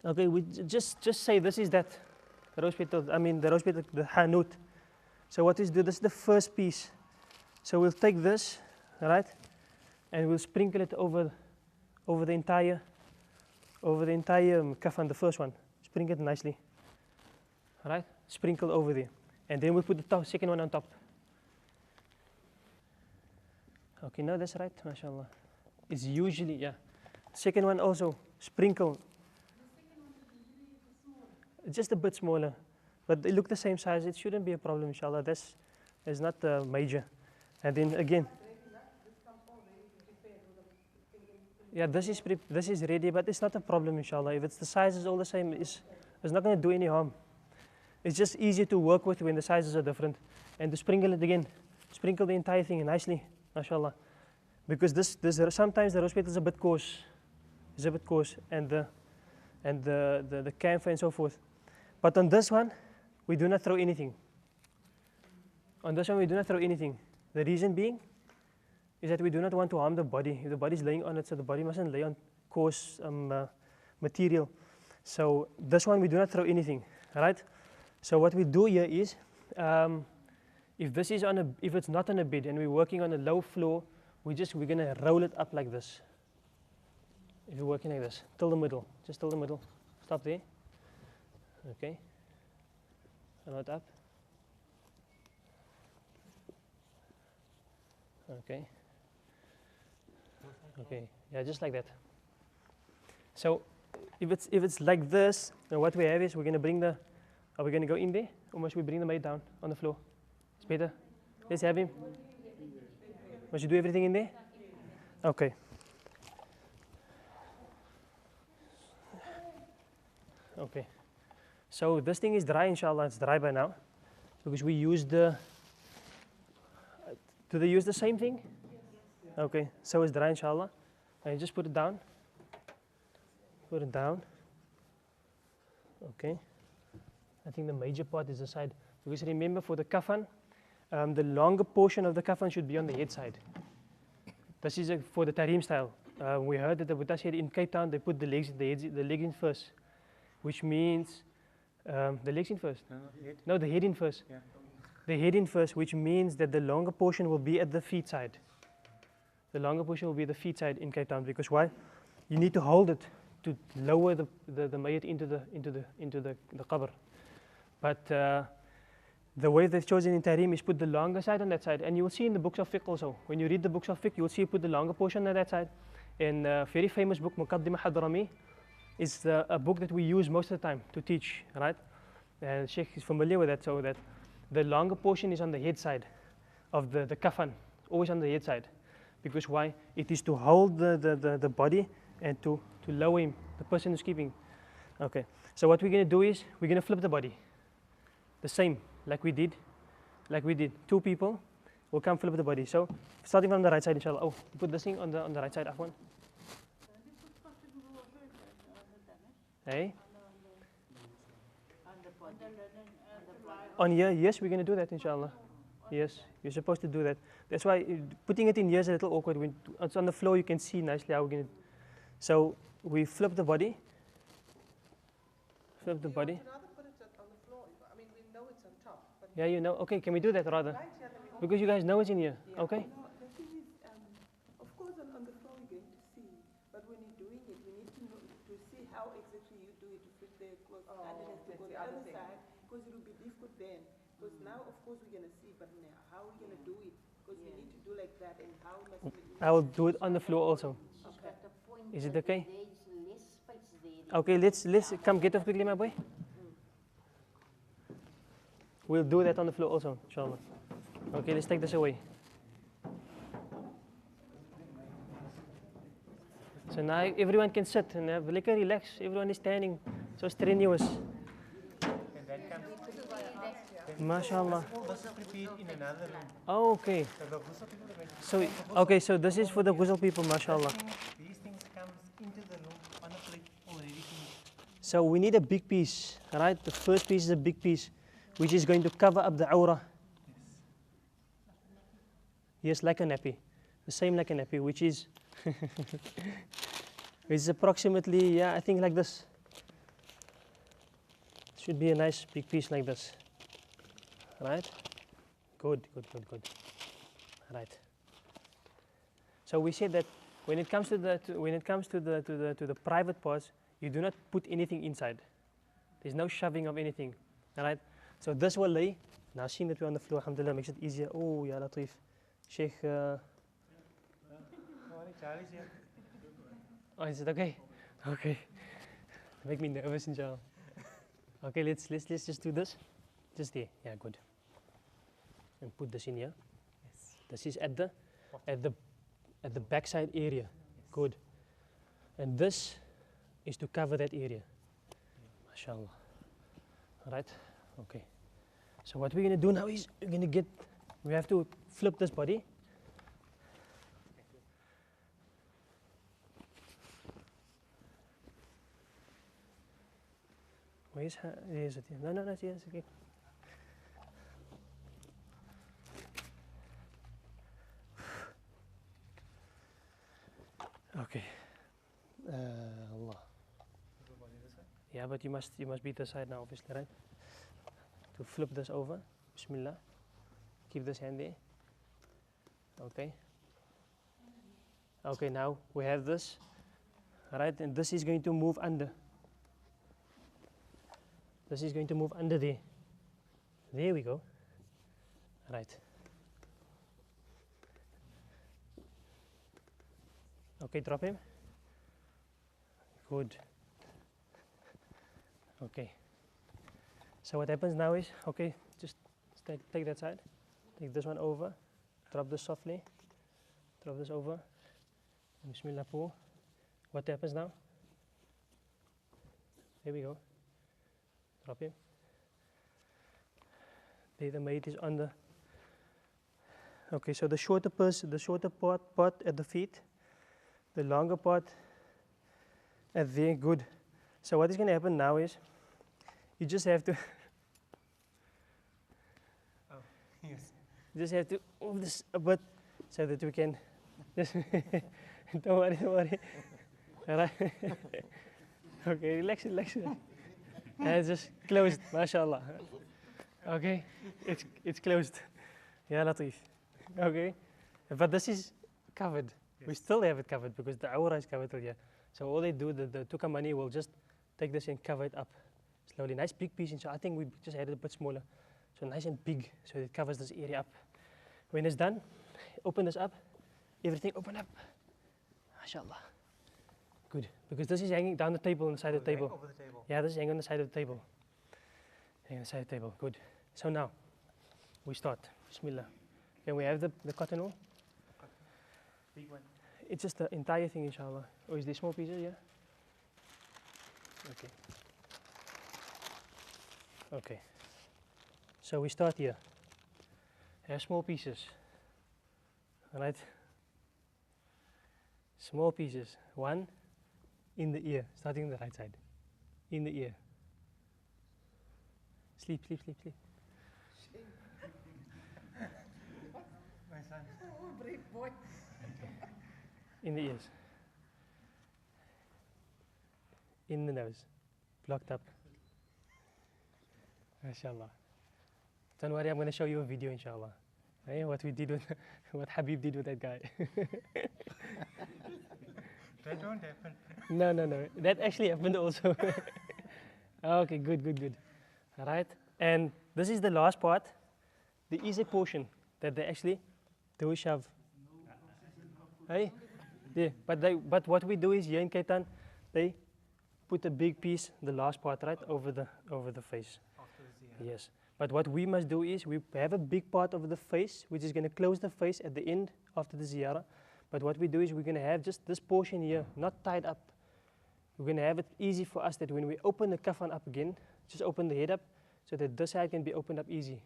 Okay, we just say this is that rose petal, the hanut. So what is do? This is the first piece. So we'll take this, right, and we'll sprinkle it over the entire kafan, the first one. Sprinkle it nicely, right? Sprinkle over there, and then we'll put the second one on top. Okay, no, that's right, mashallah. It's usually, yeah. Second one also sprinkle. Just a bit smaller, but they look the same size. It shouldn't be a problem, inshallah. That's not major. And then again, yeah, this is ready, but it's not a problem, inshallah. If it's the size is all the same, it's not going to do any harm. It's just easier to work with when the sizes are different, and to sprinkle it again, sprinkle the entire thing nicely, mashallah. Because this sometimes the rose petal is a bit coarse, and the camphor and so forth. But on this one, we do not throw anything. On this one, we do not throw anything. The reason being is that we do not want to harm the body. If the body is laying on it, so the body mustn't lay on coarse material. So this one, we do not throw anything, right? So what we do here is, if it's not on a bed and we're working on a low floor, we're gonna roll it up like this. If you're working like this, till the middle, just till the middle. Stop there. Okay. Roll it up. Okay. Okay. Yeah, just like that. So, if it's like this, then what we have is we're gonna bring are we gonna go in there, or must we bring the maid down on the floor? It's better. Let's have him. Must you do everything in there? Okay. Okay. So this thing is dry, inshallah. It's dry by now, because we use do they use the same thing? Okay. So it's dry, inshallah. And you just put it down. Put it down. Okay. I think the major part is the side, because remember, for the kafan, the longer portion of the kafan should be on the head side. This is for the tarim style. We heard that the Buddhas here in Cape Town, they put the legs in first, which means the legs in first. No, the head in first. Yeah. The head in first, which means that the longer portion will be at the feet side. The longer portion will be the feet side in Cape Town, because why? You need to hold it to lower the mayat into the qabr. But the way they've chosen in Tarim is put the longer side on that side. And you will see in the books of fiqh also. When you read the books of fiqh, you will see put the longer portion on that side. In a very famous book, Muqaddimah Hadrami, is a book that we use most of the time to teach, right? And Sheikh is familiar with that, so that the longer portion is on the head side of the kafan, always on the head side. Because why? It is to hold the body and to lower him, the person who's keeping. Okay, so what we're going to do is, we're going to flip the body. The same, like we did. Two people will come flip the body. So, starting from the right side, inshallah. Oh, put this thing on the right side, Afwan. Hey? On here, yes, we're going to do that, inshallah. Yes, you're supposed to do that. That's why putting it in here is a little awkward. When it's on the floor, you can see nicely how we're going to. So, we flip the body. Flip the body. Would you rather put it on the floor? I mean, we know it's Yeah, you know. Okay, can we do that rather? Right, yeah, let me open. Because you guys know it's in here. Okay. No, the thing is, of course, on the floor we're going to see, but when you're doing it, we need to know to see how exactly you do it to fit the clothes. Oh, And then has to that's go the the other other thing. side, because it will be difficult then. Because now, of course, we're gonna see, but now how we're gonna do it? Because we need to do like that, and how must we? I will do it on the floor also. She's got the point. Is it that okay? There is less space there. Okay, let's come get off quickly, my boy. We'll do that on the floor also, inshallah. Okay, let's take this away. So now everyone can sit and have like relax. Everyone is standing, so strenuous. And that comes. MashaAllah. All this is prepared in another room. Oh, okay. So the Ghusl people are going to. So okay, so this is for the Ghusl people, MashaAllah. These things comes into the room on a plate already finished. So we need a big piece, right? The first piece is a big piece, which is going to cover up the aura. Yes, like a nappy. The same like a nappy, which is it's approximately, yeah, I think like this. Should be a nice big piece like this. Right? Good. Right. So we said that when it comes to the private parts, you do not put anything inside. There's no shoving of anything. Alright? So this will lay. Now seeing that we're on the floor, alhamdulillah, makes it easier. Oh, ya Latif. Sheikh. Charlie's here. Oh, is it okay? Okay. Make me nervous, inshallah. Okay, let's just do this. Just there. Yeah, good. And put this in here. Yes. This is at the backside area. Good. And this is to cover that area. MashaAllah. Alright? Okay. So what we're gonna do now is we have to flip this body. Where's her? Here's it. No, yes, okay. Okay. Allah. Yeah, but you must be the side now, obviously, right? To flip this over. Bismillah. Keep this hand there. Okay. Okay, now we have this. Alright, and this is going to move under. This is going to move under there. There we go. Right. Okay, drop him. Good. Okay. So what happens now is, okay, just take that side. Take this one over. Drop this softly. Drop this over. Bismillah, pull. What happens now? There we go. Drop him. There the mate is on the. Okay, so the shorter part at the feet, the longer part at there. Good. So what is going to happen now is, you just have to. Oh, yes. You just have to move this a bit so that we can. Just don't worry. All right. Okay, relax. And it's just closed, mashallah. Okay, it's closed. Yeah, Latif. Okay, but this is covered. Yes. We still have it covered because the aura is covered till here. So all they do, the tukamani will just take this and cover it up slowly. Nice big piece. So I think we just had it a bit smaller. So nice and big, so it covers this area up. When it's done, open this up. Everything open up. Mashallah. Good, because this is hanging down the table on the side of the table. Over the table. Yeah, this is hanging on the side of the table. Hanging on the side of the table, good. So now, we start. Bismillah. Can we have the cotton wool? Big one. It's just the entire thing, inshallah. Or is there small pieces, yeah? Okay. Okay. So we start here. Have small pieces. Alright? Small pieces. One in the ear, starting on the right side. In the ear. Sleep. My son. Oh, brave boy. In the ears. In the nose. Blocked up. MashaAllah. Don't worry, I'm going to show you a video, inshallah. Hey, what we did with, what Habib did with that guy. That don't happen. No. That actually happened also. Okay, good. All right. And this is the last part, the easy portion that they actually do shove. Hey? Yeah, but what we do is here in Kaitan, they put a big piece, the last part, right, over the face. After the ziyarah. Yes. But what we must do is we have a big part of the face, which is going to close the face at the end after the ziyarah. But what we do is we're going to have just this portion here, not tied up. We're going to have it easy for us that when we open the kafan up again, just open the head up so that this side can be opened up easy.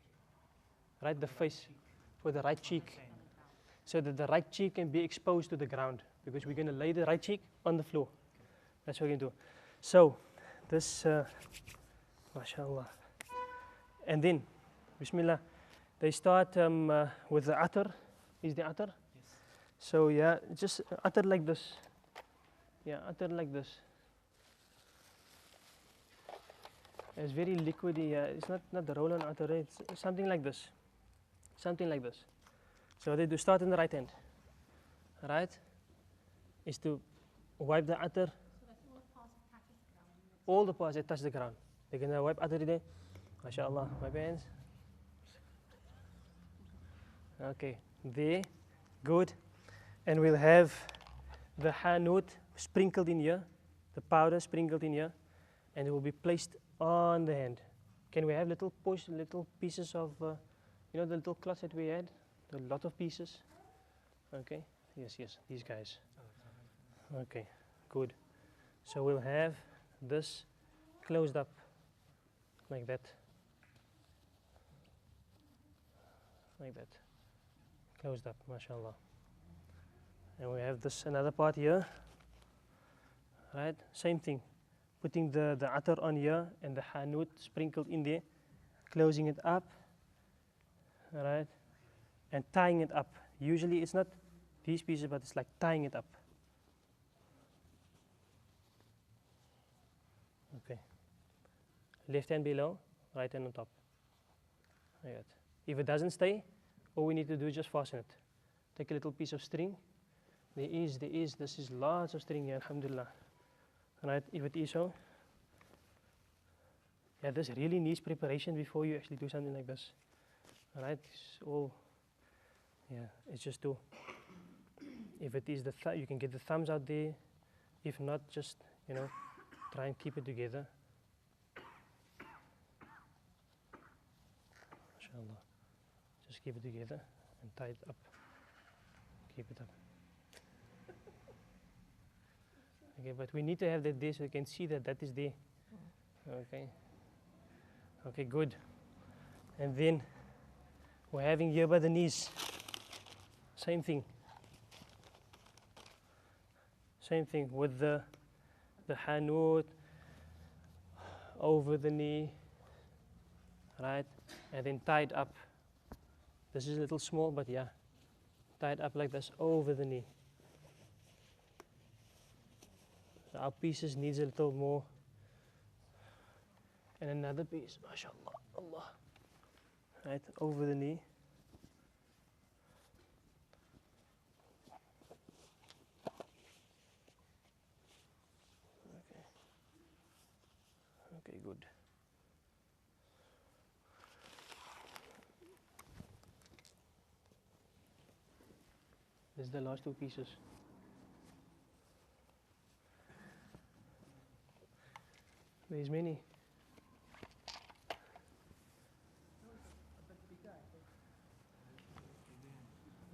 Right, the face for the right cheek. So that the right cheek can be exposed to the ground because we're going to lay the right cheek on the floor. That's what we're going to do. So, this, mashallah. And then, bismillah, they start with the atar. Is the atar? Yes. So, yeah, just atar like this. Yeah, atar like this. It's very liquidy. It's not the roll-on atar. It's something like this. Something like this. So they do start in the right hand. Right? Is to wipe the atar. All the parts that touch the ground. They're going to wipe atar today. MashaAllah. Wipe your hands. Okay. There. Good. And we'll have the hanout sprinkled in here. The powder sprinkled in here. And it will be placed on the hand. Can we have little pieces of, the little cloths that we had? A lot of pieces. Okay. Yes. These guys. Okay. Good. So we'll have this closed up like that. Like that. Closed up, mashallah. And we have this another part here. Right? Same thing. Putting the atar on here and the hanout sprinkled in there. Closing it up. Alright? And tying it up. Usually it's not these pieces, but it's like tying it up. Okay. Left hand below, right hand on top. Like that. If it doesn't stay, all we need to do is just fasten it. Take a little piece of string. This is lots of string here, alhamdulillah. Right, if it is so. Yeah, this really needs preparation before you actually do something like this. Alright, it's all, yeah, it's just to, if it is you can get the thumbs out there. If not, just, try and keep it together. Inshallah. Just keep it together and tie it up. Keep it up. Okay, but we need to have that there so you can see that is there. Okay. Okay, good. And then we're having here by the knees. Same thing. Same thing with the hanout over the knee. Right? And then tied up. This is a little small, but yeah. Tied up like this over the knee. So our pieces needs a little more. And another piece, mashallah, Allah. Right, over the knee. Okay, good. This is the last two pieces. There's many.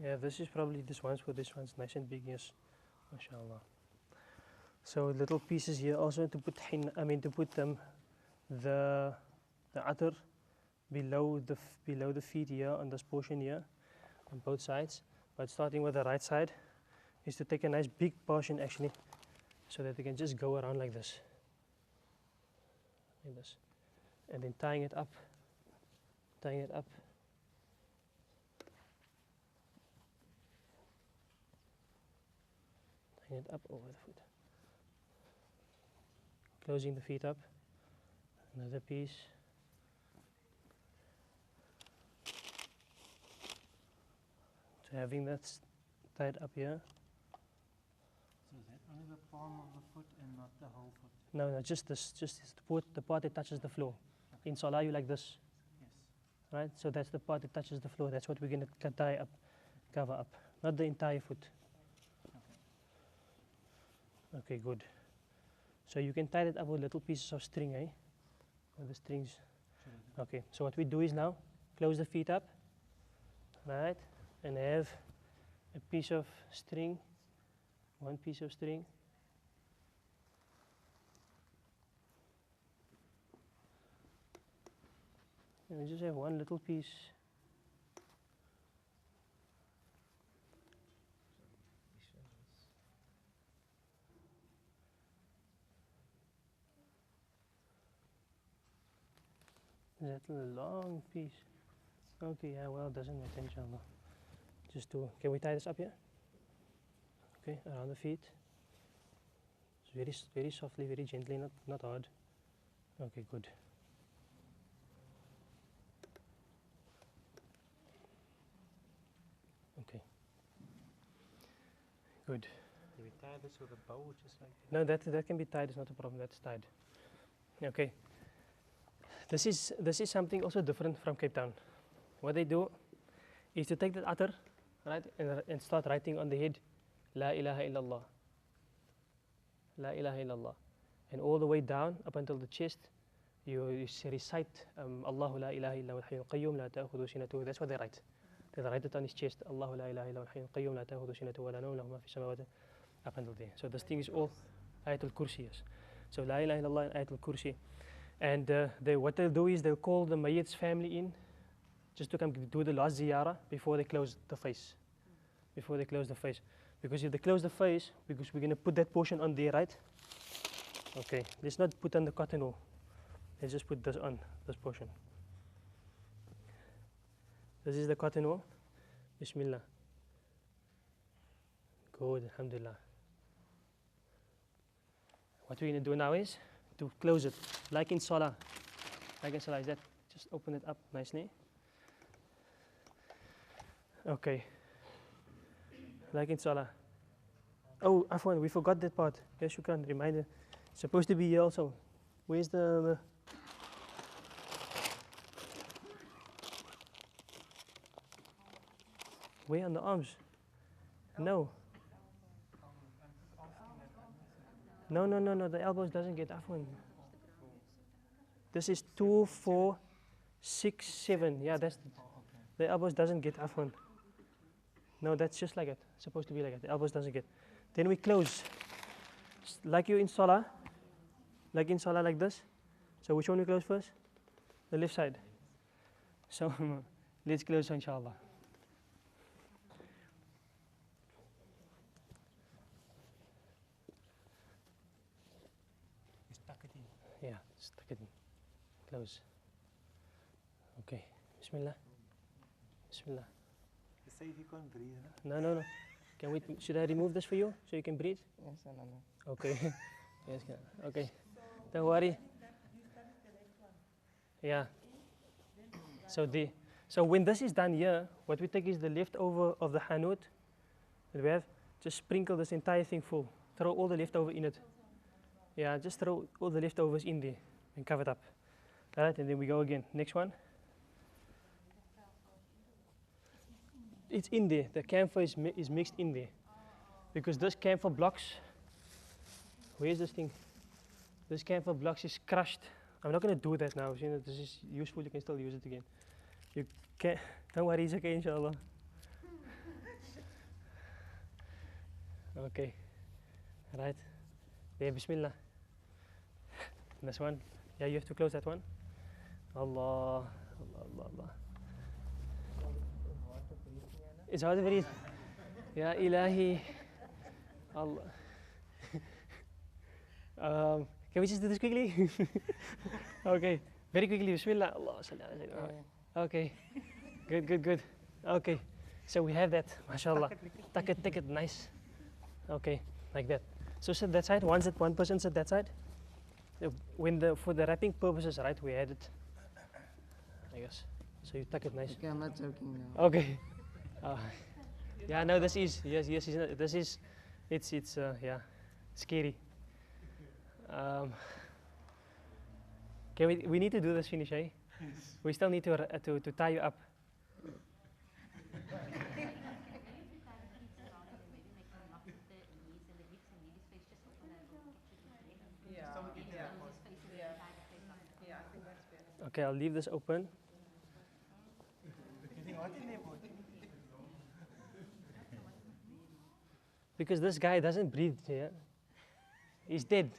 Yeah, this is probably this one's nice and big, yes. MashaAllah. So little pieces here also to put the atar below the feet here on this portion here on both sides. But starting with the right side is to take a nice big portion actually, so that they can just go around like this. Like this. And then tying it up. Tying it up. Tying it up over the foot. Closing the feet up. Another piece. So having that tied up here. So is that only the palm of the foot and not the whole foot? No, no, just this, the part that touches the floor. In Salah, you like this, Yes. right? So that's the part that touches the floor. That's what we're going to tie up, cover up, not the entire foot. Okay, good. So you can tie that up with little pieces of string, eh? With the strings. Okay, so what we do is now, close the feet up, right? And have a piece of string, one piece of string. And we just have one little piece. That long piece. Okay, yeah, well, it doesn't matter, inshallah. Just do, can we tie this up here? Okay, around the feet. It's very softly, very gently, not hard. Okay, good. Okay. Good. Do we tie this with a bow just like that? No, that can be tied, it's not a problem, that's tied. Okay. This is something also different from Cape Town. What they do is to take that attar, right, and start writing on the head, La ilaha illallah. La ilaha illallah. And all the way down up until the chest, you recite Allahu la ilaha illa wal hayyul qayyum la ta'khudhu sinatuhu. That's what they write. They write it on his chest, Allahu la ilaha illa wal hayyul qayyum la ta'khudhu sinatuhu wa la nawm lahu ma fi samawati, up until there. So this thing is all Ayatul Kursi. Yes. So la ilaha illallah and Ayatul Kursi. And what they'll do is they'll call the Mayyit's family in just to come do the last ziyarah before they close the face. Before they close the face. Because if they close the face, because we're going to put that portion on there, right? Okay, let's not put on the cotton wool. Let's just put this on, this portion. This is the cotton wool. Bismillah. Good, alhamdulillah. What we're going to do now is to close it, like in Salah. Like in Salah, is that just open it up nicely. Okay. Like in Salah. Oh, Afwan, we forgot that part. Yes, you can remind it. It's supposed to be here also. Where's the where on the arms? No. No, the elbows doesn't get Afwan. This is 2, 4, 6, 7. Yeah, that's the elbows doesn't get Afwan. No, that's just like it. It's supposed to be like it. The elbows doesn't get. Then we close. Like you in Salah. Like in Salah like this. So which one we close first? The left side. So let's close inshallah. Stuck it in. Yeah, stuck it in. Close. Okay. Bismillah. Bismillah. You say if you can't breathe, No. Can we? Should I remove this for you so you can breathe? Yes, no. Okay. Yes. Okay. Don't worry. Yeah. So when this is done here, what we take is the leftover of the hanut that we have. Just sprinkle this entire thing full. Throw all the leftover in it. Yeah, just throw all the leftovers in there and cover it up. All right, and then we go again. Next one. It's in there. The camphor is mixed in there. Because this camphor blocks, where's this thing? This camphor blocks is crushed. I'm not going to do that now. You know, this is useful. You can still use it again. You can't, don't worry, it's okay, inshallah. Okay. Right. There, bismillah. This one. Yeah, you have to close that one. Allah. It's hard to breathe. Ya Ilahi. Allah. Can we just do this quickly? Okay, very quickly. Bismillah. Allah. Okay, good. Okay, so we have that. MashaAllah. Take it, nice. Okay, like that. So sit that side. One person sit that side. For the wrapping purposes, right? We had it. I guess. So you tuck it nice. Okay, I'm not joking now. Okay. Yeah, no, this is, yes, this is, it's yeah, scary. Okay, we need to do this finish, eh? We still need to tie you up. Yeah, I think that's better. Okay, I'll leave this open. Because this guy doesn't breathe, yeah? He's dead.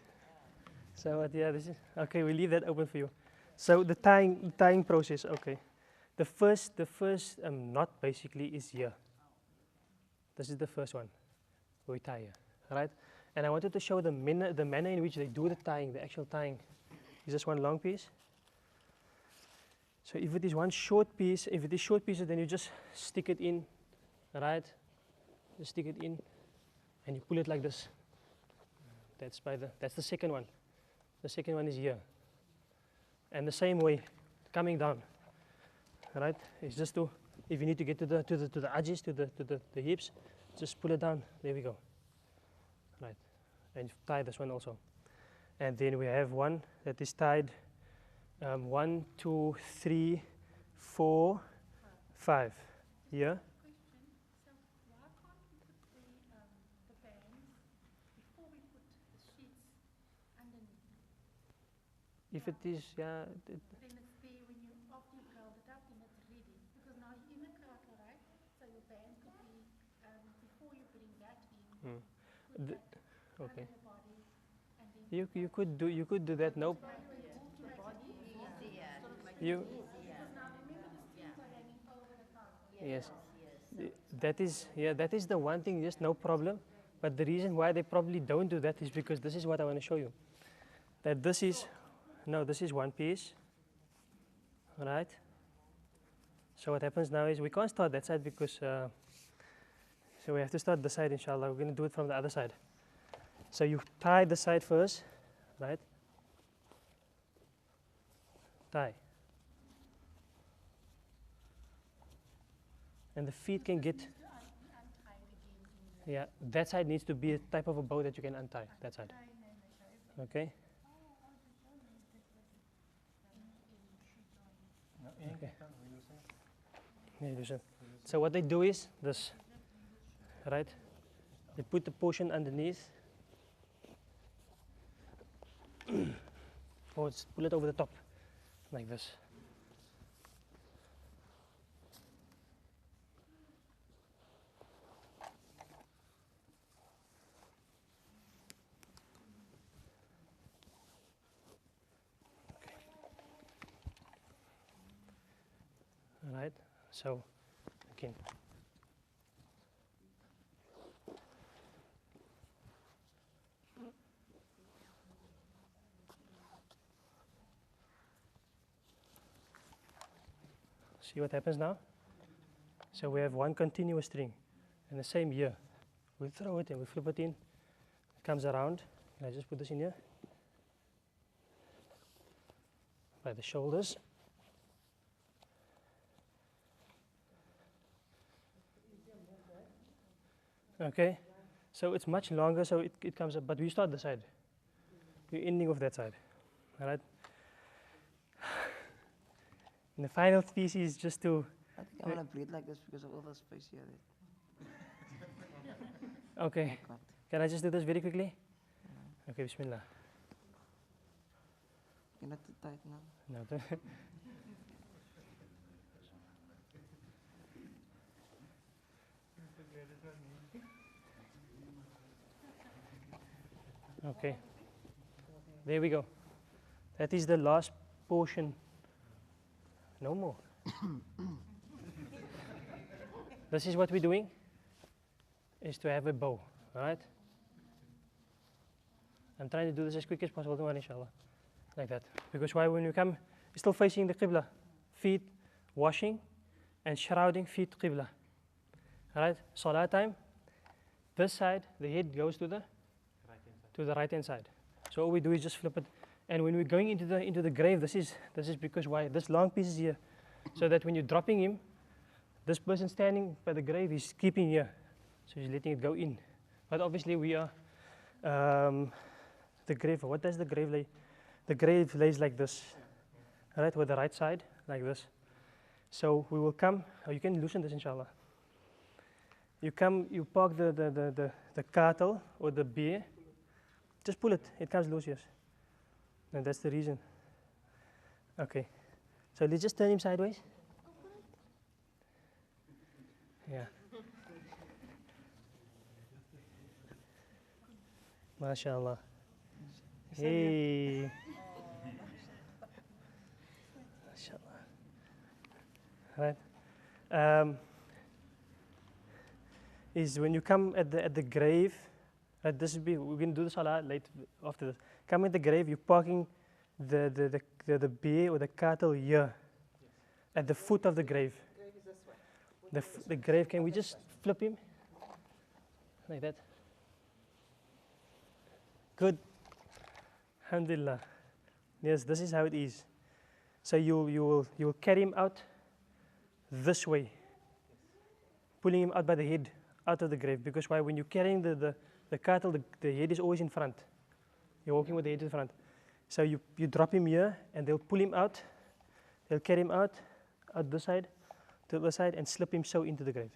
So yeah, this is okay. We leave that open for you. So the tying process. Okay, the first knot basically is here. This is the first one. We tie here, right? And I wanted to show the manner in which they do the tying, the actual tying. Is this one long piece? So if it is one short piece, if it is short pieces, then you just stick it in, right? Just stick it in, and you pull it like this. That's the second one. The second one is here. And the same way, coming down, right? It's just to, if you need to get to the edges, to the hips, just pull it down. There we go. Right, and tie this one also. And then we have one that is tied 1, 2, 3, 4, 5. Here. So why can't we put the bands before we put the sheets underneath? If it is, yeah, Then it's there when you, after you've rolled it up, then it's ready. Because now you're in a kakel, right? So your band could be, before you bring that in, put that okay. under the body, and then You could do that. No. You. because now remember the strings are hanging over the tongue. Yes. That is the one thing. Yes, no problem. But the reason why they probably don't do that is because this is what I want to show you. That this is, no, this is one piece. All right. So what happens now is we can't start that side because, so we have to start the side, inshallah. We're going to do it from the other side. So you tie the side first, right? Tie. And the feet can get, yeah, that side needs to be a type of a bow that you can untie, that side. Okay? Okay. Yeah, loosen. So what they do is this, right? They put the portion underneath, or just pull it over the top, like this. All right, so again. See what happens now? So we have one continuous string, and the same here. We throw it and we flip it in. It comes around. And I just put this in here by the shoulders. Okay, so it's much longer, so it comes up, but we start the side. We're ending off that side, all right? And the final piece is just to... I think I want to breathe like this because of all the space here. Okay, can I just do this very quickly? Okay, bismillah. You're not too tight now. No. Okay, there we go. That is the last portion. No more. This is what we're doing, is to have a bow, right? I'm trying to do this as quick as possible, don't worry, inshallah. Like that. Because why, when you come, you're still facing the Qibla. Feet washing and shrouding, feet Qibla. Alright, Salah time, this side, the head goes to the right hand side. So all we do is just flip it. And when we're going into the grave, this is because why? This long piece is here. So that when you're dropping him, This person standing by the grave is keeping here, so he's letting it go in. But obviously we are, the grave, what does the grave lay? The grave lays like this, right, with the right side, like this. So we will come, you can loosen this inshallah. You come, you park the cattle or the bear, just pull it comes loose, yes. And that's the reason. Okay, so let's just turn him sideways. Yeah. MashaAllah. Hey. MashaAllah. Right. Is when you come at the grave, this will be, we're going to do the salah late after this. Come at the grave, you're parking the bear or the cattle here, at the foot of the grave. Grave is this way. The grave, can we just flip him? Like that. Good. Alhamdulillah. Yes, this is how it is. So you will carry him out this way, pulling him out by the head, out of the grave. Because why? When you're carrying the cattle, the head is always in front. You're walking with the head in front. So you drop him here, and they'll pull him out. They'll carry him out this side, to the other side, and slip him so into the grave.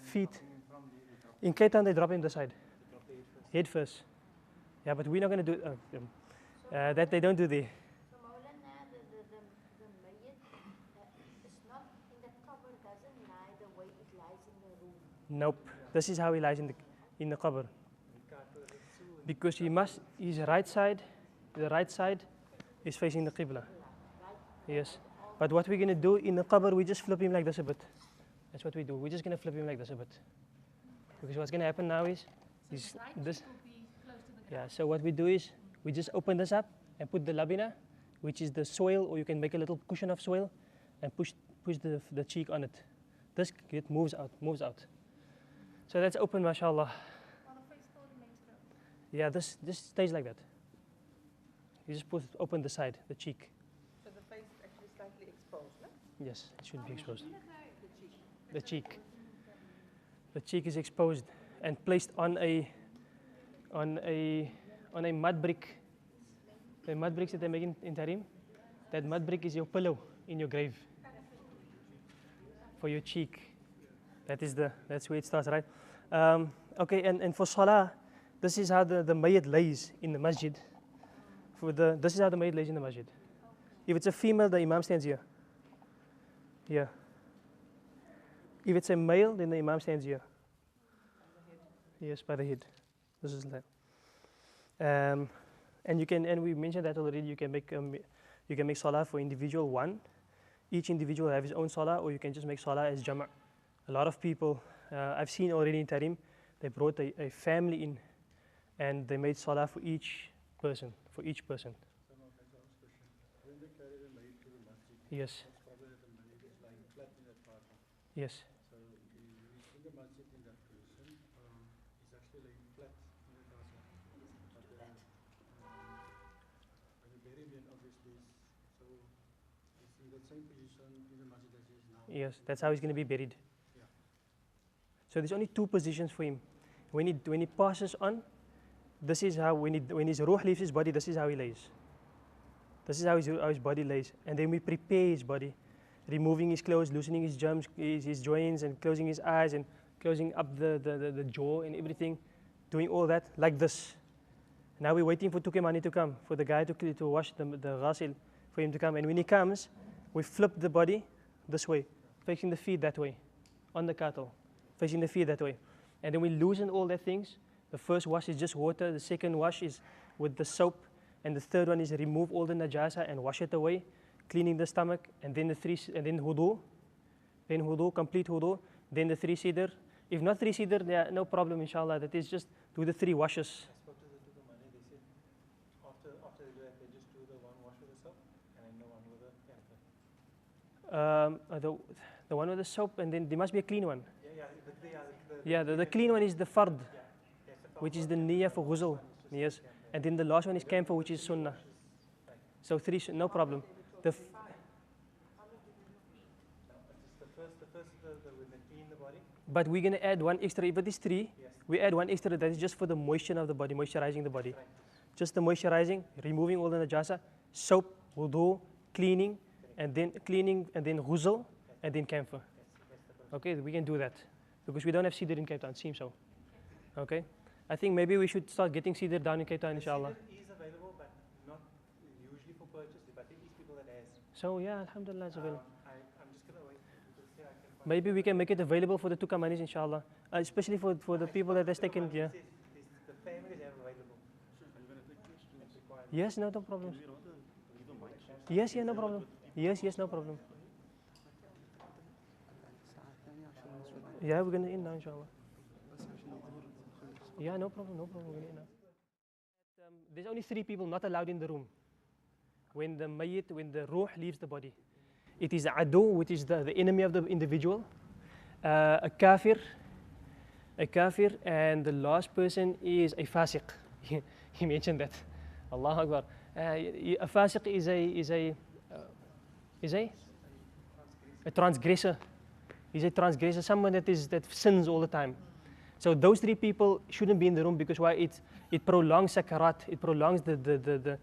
Feet. In Cape Town, they drop him this side. Head first. Yeah, but we're not going to do that. They don't do there. So Maulana, the mayyit is not in the qabr, doesn't lie the way it lies in the room. Nope. This is how he lies in the qabr. Because his right side, the right side is facing the qibla. Yes. But what we're going to do in the qabr, we just flip him like this a bit. That's what we do. We're just going to flip him like this a bit. Because what's going to happen now is this. Yeah, so what we do is we just open this up and put the labina, which is the soil, or you can make a little cushion of soil and push the cheek on it. This it moves out. So that's open, mashallah. Yeah, this stays like that. You just open the side, the cheek. So the face is actually slightly exposed, no? Yes, it should be exposed. The cheek. The cheek is exposed and placed on a mud brick. The mud bricks that they make in Tarim, that mud brick is your pillow in your grave for your cheek. That's where it starts, right? Okay, and for salah, this is how the mayyit lays in the masjid. This is how the mayyit lays in the masjid. If it's a female, the imam stands here. Here. If it's a male, then the imam stands here. Yes, by the head. This is that. And we mentioned that already. You can make salah for individual one. Each individual have his own salah, or you can just make salah as jama'. A lot of people I've seen already in Tarim, they brought a family in, and they made salah for each person. When they carry the mayyit to the masjid, Yes. it's probably that the mayyit is lying flat in that part. Yes. So in the masjid in that position, it's actually laying flat in the part. But when you bury him, obviously, so it's in that same position in the masjid as he is now. Yes, that's how he's going to be buried. Yeah. So there's only two positions for him. When he passes on, this is how when his ruh leaves his body, this is how he lays. This is how his body lays. And then we prepare his body, removing his clothes, loosening his jumps, his joints, and closing his eyes, and closing up the jaw and everything, doing all that like this. Now we're waiting for Tukemani to come, for the guy to wash the ghasil, for him to come. And when he comes, we flip the body this way, facing the feet that way, on the cattle, facing the feet that way. And then we loosen all the things. The first wash is just water. The second wash is with the soap. And the third one is remove all the najasa and wash it away, cleaning the stomach. And then then wudu. Then wudu, complete wudu. Then the 3 sidr. If not 3 sidr, yeah, no problem, inshallah. That is just do the 3 washes. I spoke to the money. They said after they do that, they just do the one wash with the soap and then the one with the camphor. The one with the soap, and then there must be a clean one. Yeah, The clean one is the fard, yes, which is the niyyah for ghusl. Yes. And then the last one is camphor, which is sunnah. So 3, no problem. with the tea in the body. But we're going to add one extra. If it is 3, Yes. we add one extra. That is just for the moisture of the body, moisturizing the body. Right. Just the moisturizing, removing all the najasa, soap, wudu, cleaning, and then ghusl, and then camphor. Okay, we can do that because we don't have cedar in Cape Town. Seems so. Okay, I think maybe we should start getting cedar down in Cape Town, inshallah. Cedar is available, but not usually for purchase. But there is people that has. So yeah, alhamdulillah, it's available. I'm just gonna wait because here I can find. Maybe we can make it available for the Tukamanis, inshallah, especially for the people that has taken. Yeah. The families have available. Yes, no problem. Yes, yeah, no problem. Yes, no problem. Yeah, we're gonna end now, inshallah. Yeah, no problem. We're gonna end now. There's only 3 people not allowed in the room when the ruh leaves the body. It is adu, which is the enemy of the individual, a kafir, and the last person is a fasiq. He mentioned that. Allahu Akbar. A fasiq is a transgressor. He's a transgressor, someone that sins all the time. So those 3 people shouldn't be in the room because why? It prolongs sakarat. It prolongs the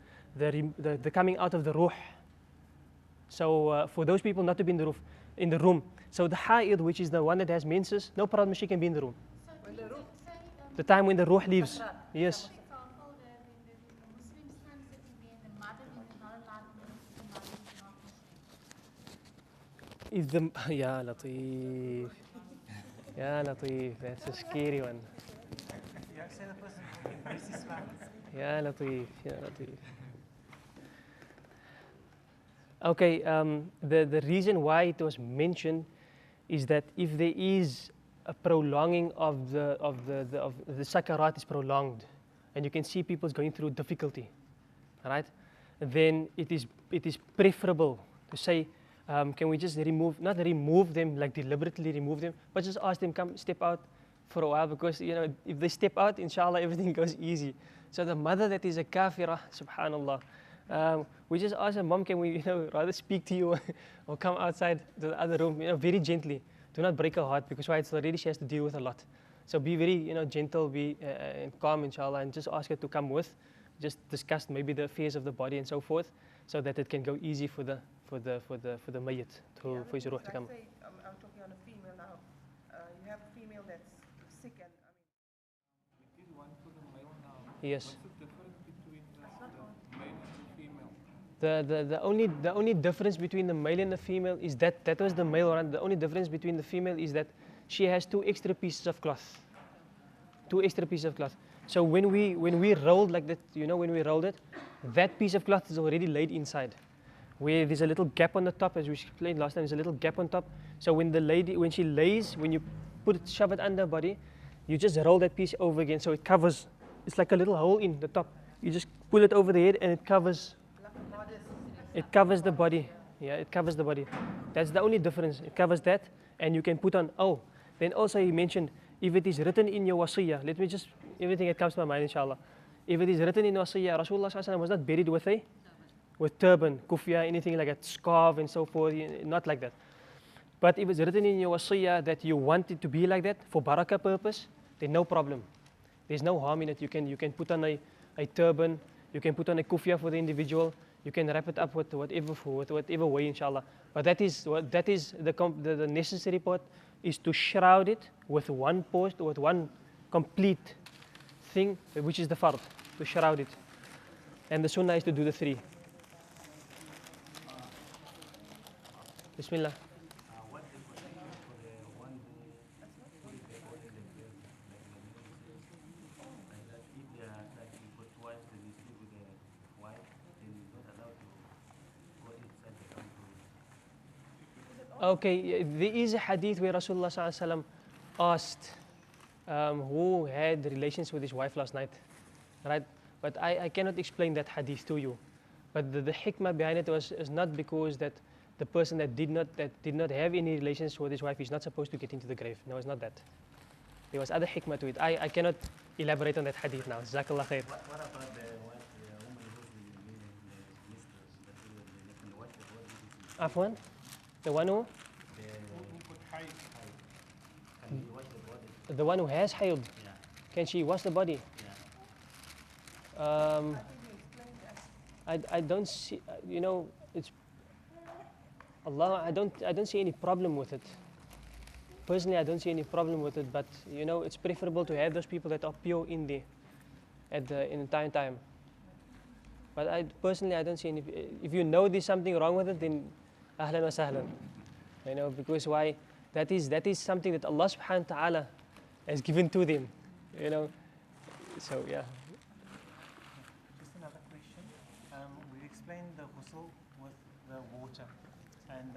coming out of the ruh. So for those people not to be in the room. So the haid, which is the one that has menses, no problem, she can be in the room. The time when the ruh leaves. Yes. If the Ya Latif, that's a scary one. You have to say the person who embraces Islam. Ya Latif. Okay, the reason why it was mentioned is that if there is a prolonging of the sakarat is prolonged, and you can see people going through difficulty, right? Then it is preferable to say, can we just not remove them, like deliberately remove them, but just ask them, come step out for a while, because if they step out, inshallah, everything goes easy. So the mother that is a kafirah, subhanallah, we just ask her, Mom, can we rather speak to you or come outside to the other room, very gently. Do not break her heart, because why? It's already she has to deal with a lot. So be very gentle, be and calm, inshallah, and just ask her to come with. Just discuss maybe the affairs of the body and so forth, so that it can go easy for the mayyit, for his ruh to come. Say, I'm talking on a female now. You have a female that's sick and We did one for the male now. Yes. What's the difference between the male and the female? The only difference between the male and the female is that was the male one. The only difference between the female is that she has 2 extra pieces of cloth. 2 extra pieces of cloth. So when we rolled like that, when we rolled it, that piece of cloth is already laid inside, where there's a little gap on the top, as we explained last time. There's a little gap on top. So when she lays, when you shove it under her body, you just roll that piece over again, so it covers. It's like a little hole in the top. You just pull it over the head, and it covers. It covers the body. Yeah, it covers the body. That's the only difference. It covers that, and you can put on. Oh, then also he mentioned, if it is written in your wasiyah, let me just, everything that comes to my mind, inshallah. If it is written in wasiyah, Rasulullah ﷺ was not buried with turban, kufya, anything like that, scarf and so forth, not like that. But if it's written in your wasiyah that you want it to be like that for barakah purpose, then no problem. There's no harm in it. You can put on a turban, you can put on a kufya for the individual, you can wrap it up with whatever way, inshallah. But that is the necessary part, is to shroud it with one post, with one complete thing, which is the fard, to shroud it. And the sunnah is to do the 3. Bismillah. What is the procedure for the one who is the body like this, like that? If they are like for twice, then you sleep with the wife, then you're not allowed to go inside the camp. Okay, there is a hadith where Rasulullah ﷺ asked who had relations with his wife last night, right? But I cannot explain that hadith to you. But the hikmah behind it is not because that the person that did not have any relations with his wife is not supposed to get into the grave. No, it's not that. There was other hikmah to it. I cannot elaborate on that hadith now. Jazakallah khair. What about the wife, the woman who's the mistress, the wife, the Afwan? The one who? who put haid. Can you wash the body? The one who has hayd, Yeah. can she wash the body? Yeah. How can you explain that? I don't see, you know, it's Allah. I don't see any problem with it. Personally, I don't see any problem with it. But you know, it's preferable to have those people that are pure in there at the in the time. But I personally, I don't see any. If you know there's something wrong with it, then ahlan wa sahlan. You know, because why? That is something that Allah subhanahu wa ta'ala has given to them. You know, so yeah. Just another question. We explained the ghusl with the water, and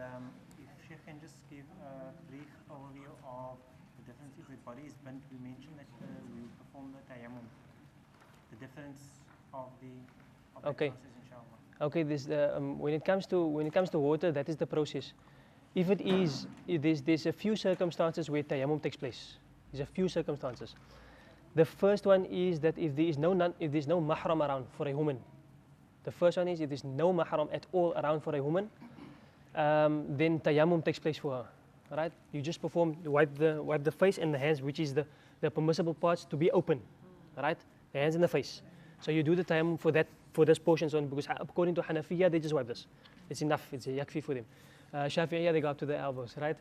if Sheikh can just give a brief overview of the difference if the body is bent. We mentioned that we perform the tayammum. The difference of the Okay. process, inshallah. Okay, this when it comes to water, that is the process. If it is, there's a few circumstances where tayammum takes place. There's a few circumstances. The first one is that if there's no mahram around for a woman. The first one is if there's no mahram at all around for a woman, then tayammum takes place for her. Right? You just wipe the face and the hands, which is the permissible parts to be open. Right? The hands and the face. So you do the tayammum for this portion on, because according to Hanafiya, they just wipe this. It's enough. It's a yakfi for them. Shafi'iyya, they go up to the elbows, right?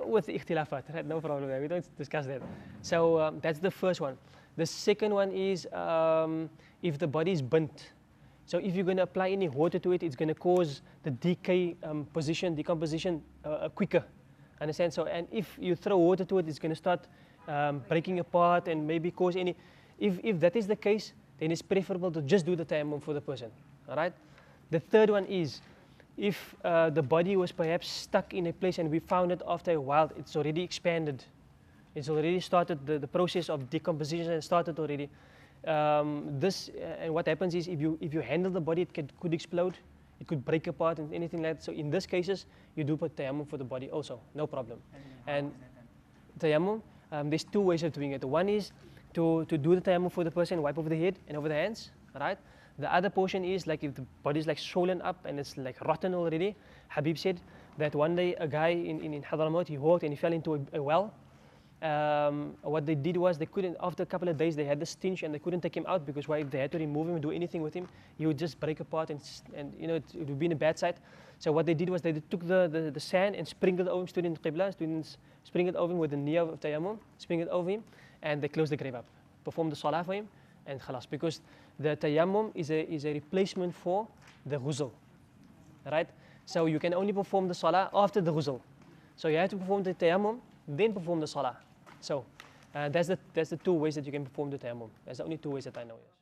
With ikhtilafat, right? No problem there. We don't discuss that. So that's the first one. The second one is if the body is burnt. So if you're going to apply any water to it, it's going to cause the decomposition quicker. Understand? So, and if you throw water to it, it's going to start breaking apart and maybe cause any. If that is the case, then it's preferable to just do the tayammum for the person. All right? The third one is if the body was perhaps stuck in a place and we found it after a while, it's already expanded. It's already started, the process of decomposition has started already. And what happens is if you handle the body, it could explode, it could break apart and anything like that. So in this cases, you do put tayammum for the body also, no problem. And tayammum, there's two ways of doing it. One is to do the tayammum for the person, wipe over the head and over the hands, right? The other portion is like if the body is like swollen up and it's like rotten already. Habib said that one day a guy in Hadramaut, he walked and he fell into a well. What they did was they couldn't, after a couple of days they had the stench and they couldn't take him out because why, if they had to remove him and do anything with him, he would just break apart and you know, it would be in a bad sight. So what they did was they took the sand and sprinkled over him, students sprinkled over him with the niyah of tayammum, sprinkled over him, and they closed the grave up, performed the salah for him, and khalas. Because the tayammum is a replacement for the ghusl, right? So you can only perform the salah after the ghusl. So you have to perform the tayammum, then perform the salah. So that's the two ways that you can perform the tayammum. That's the only two ways that I know. Yes.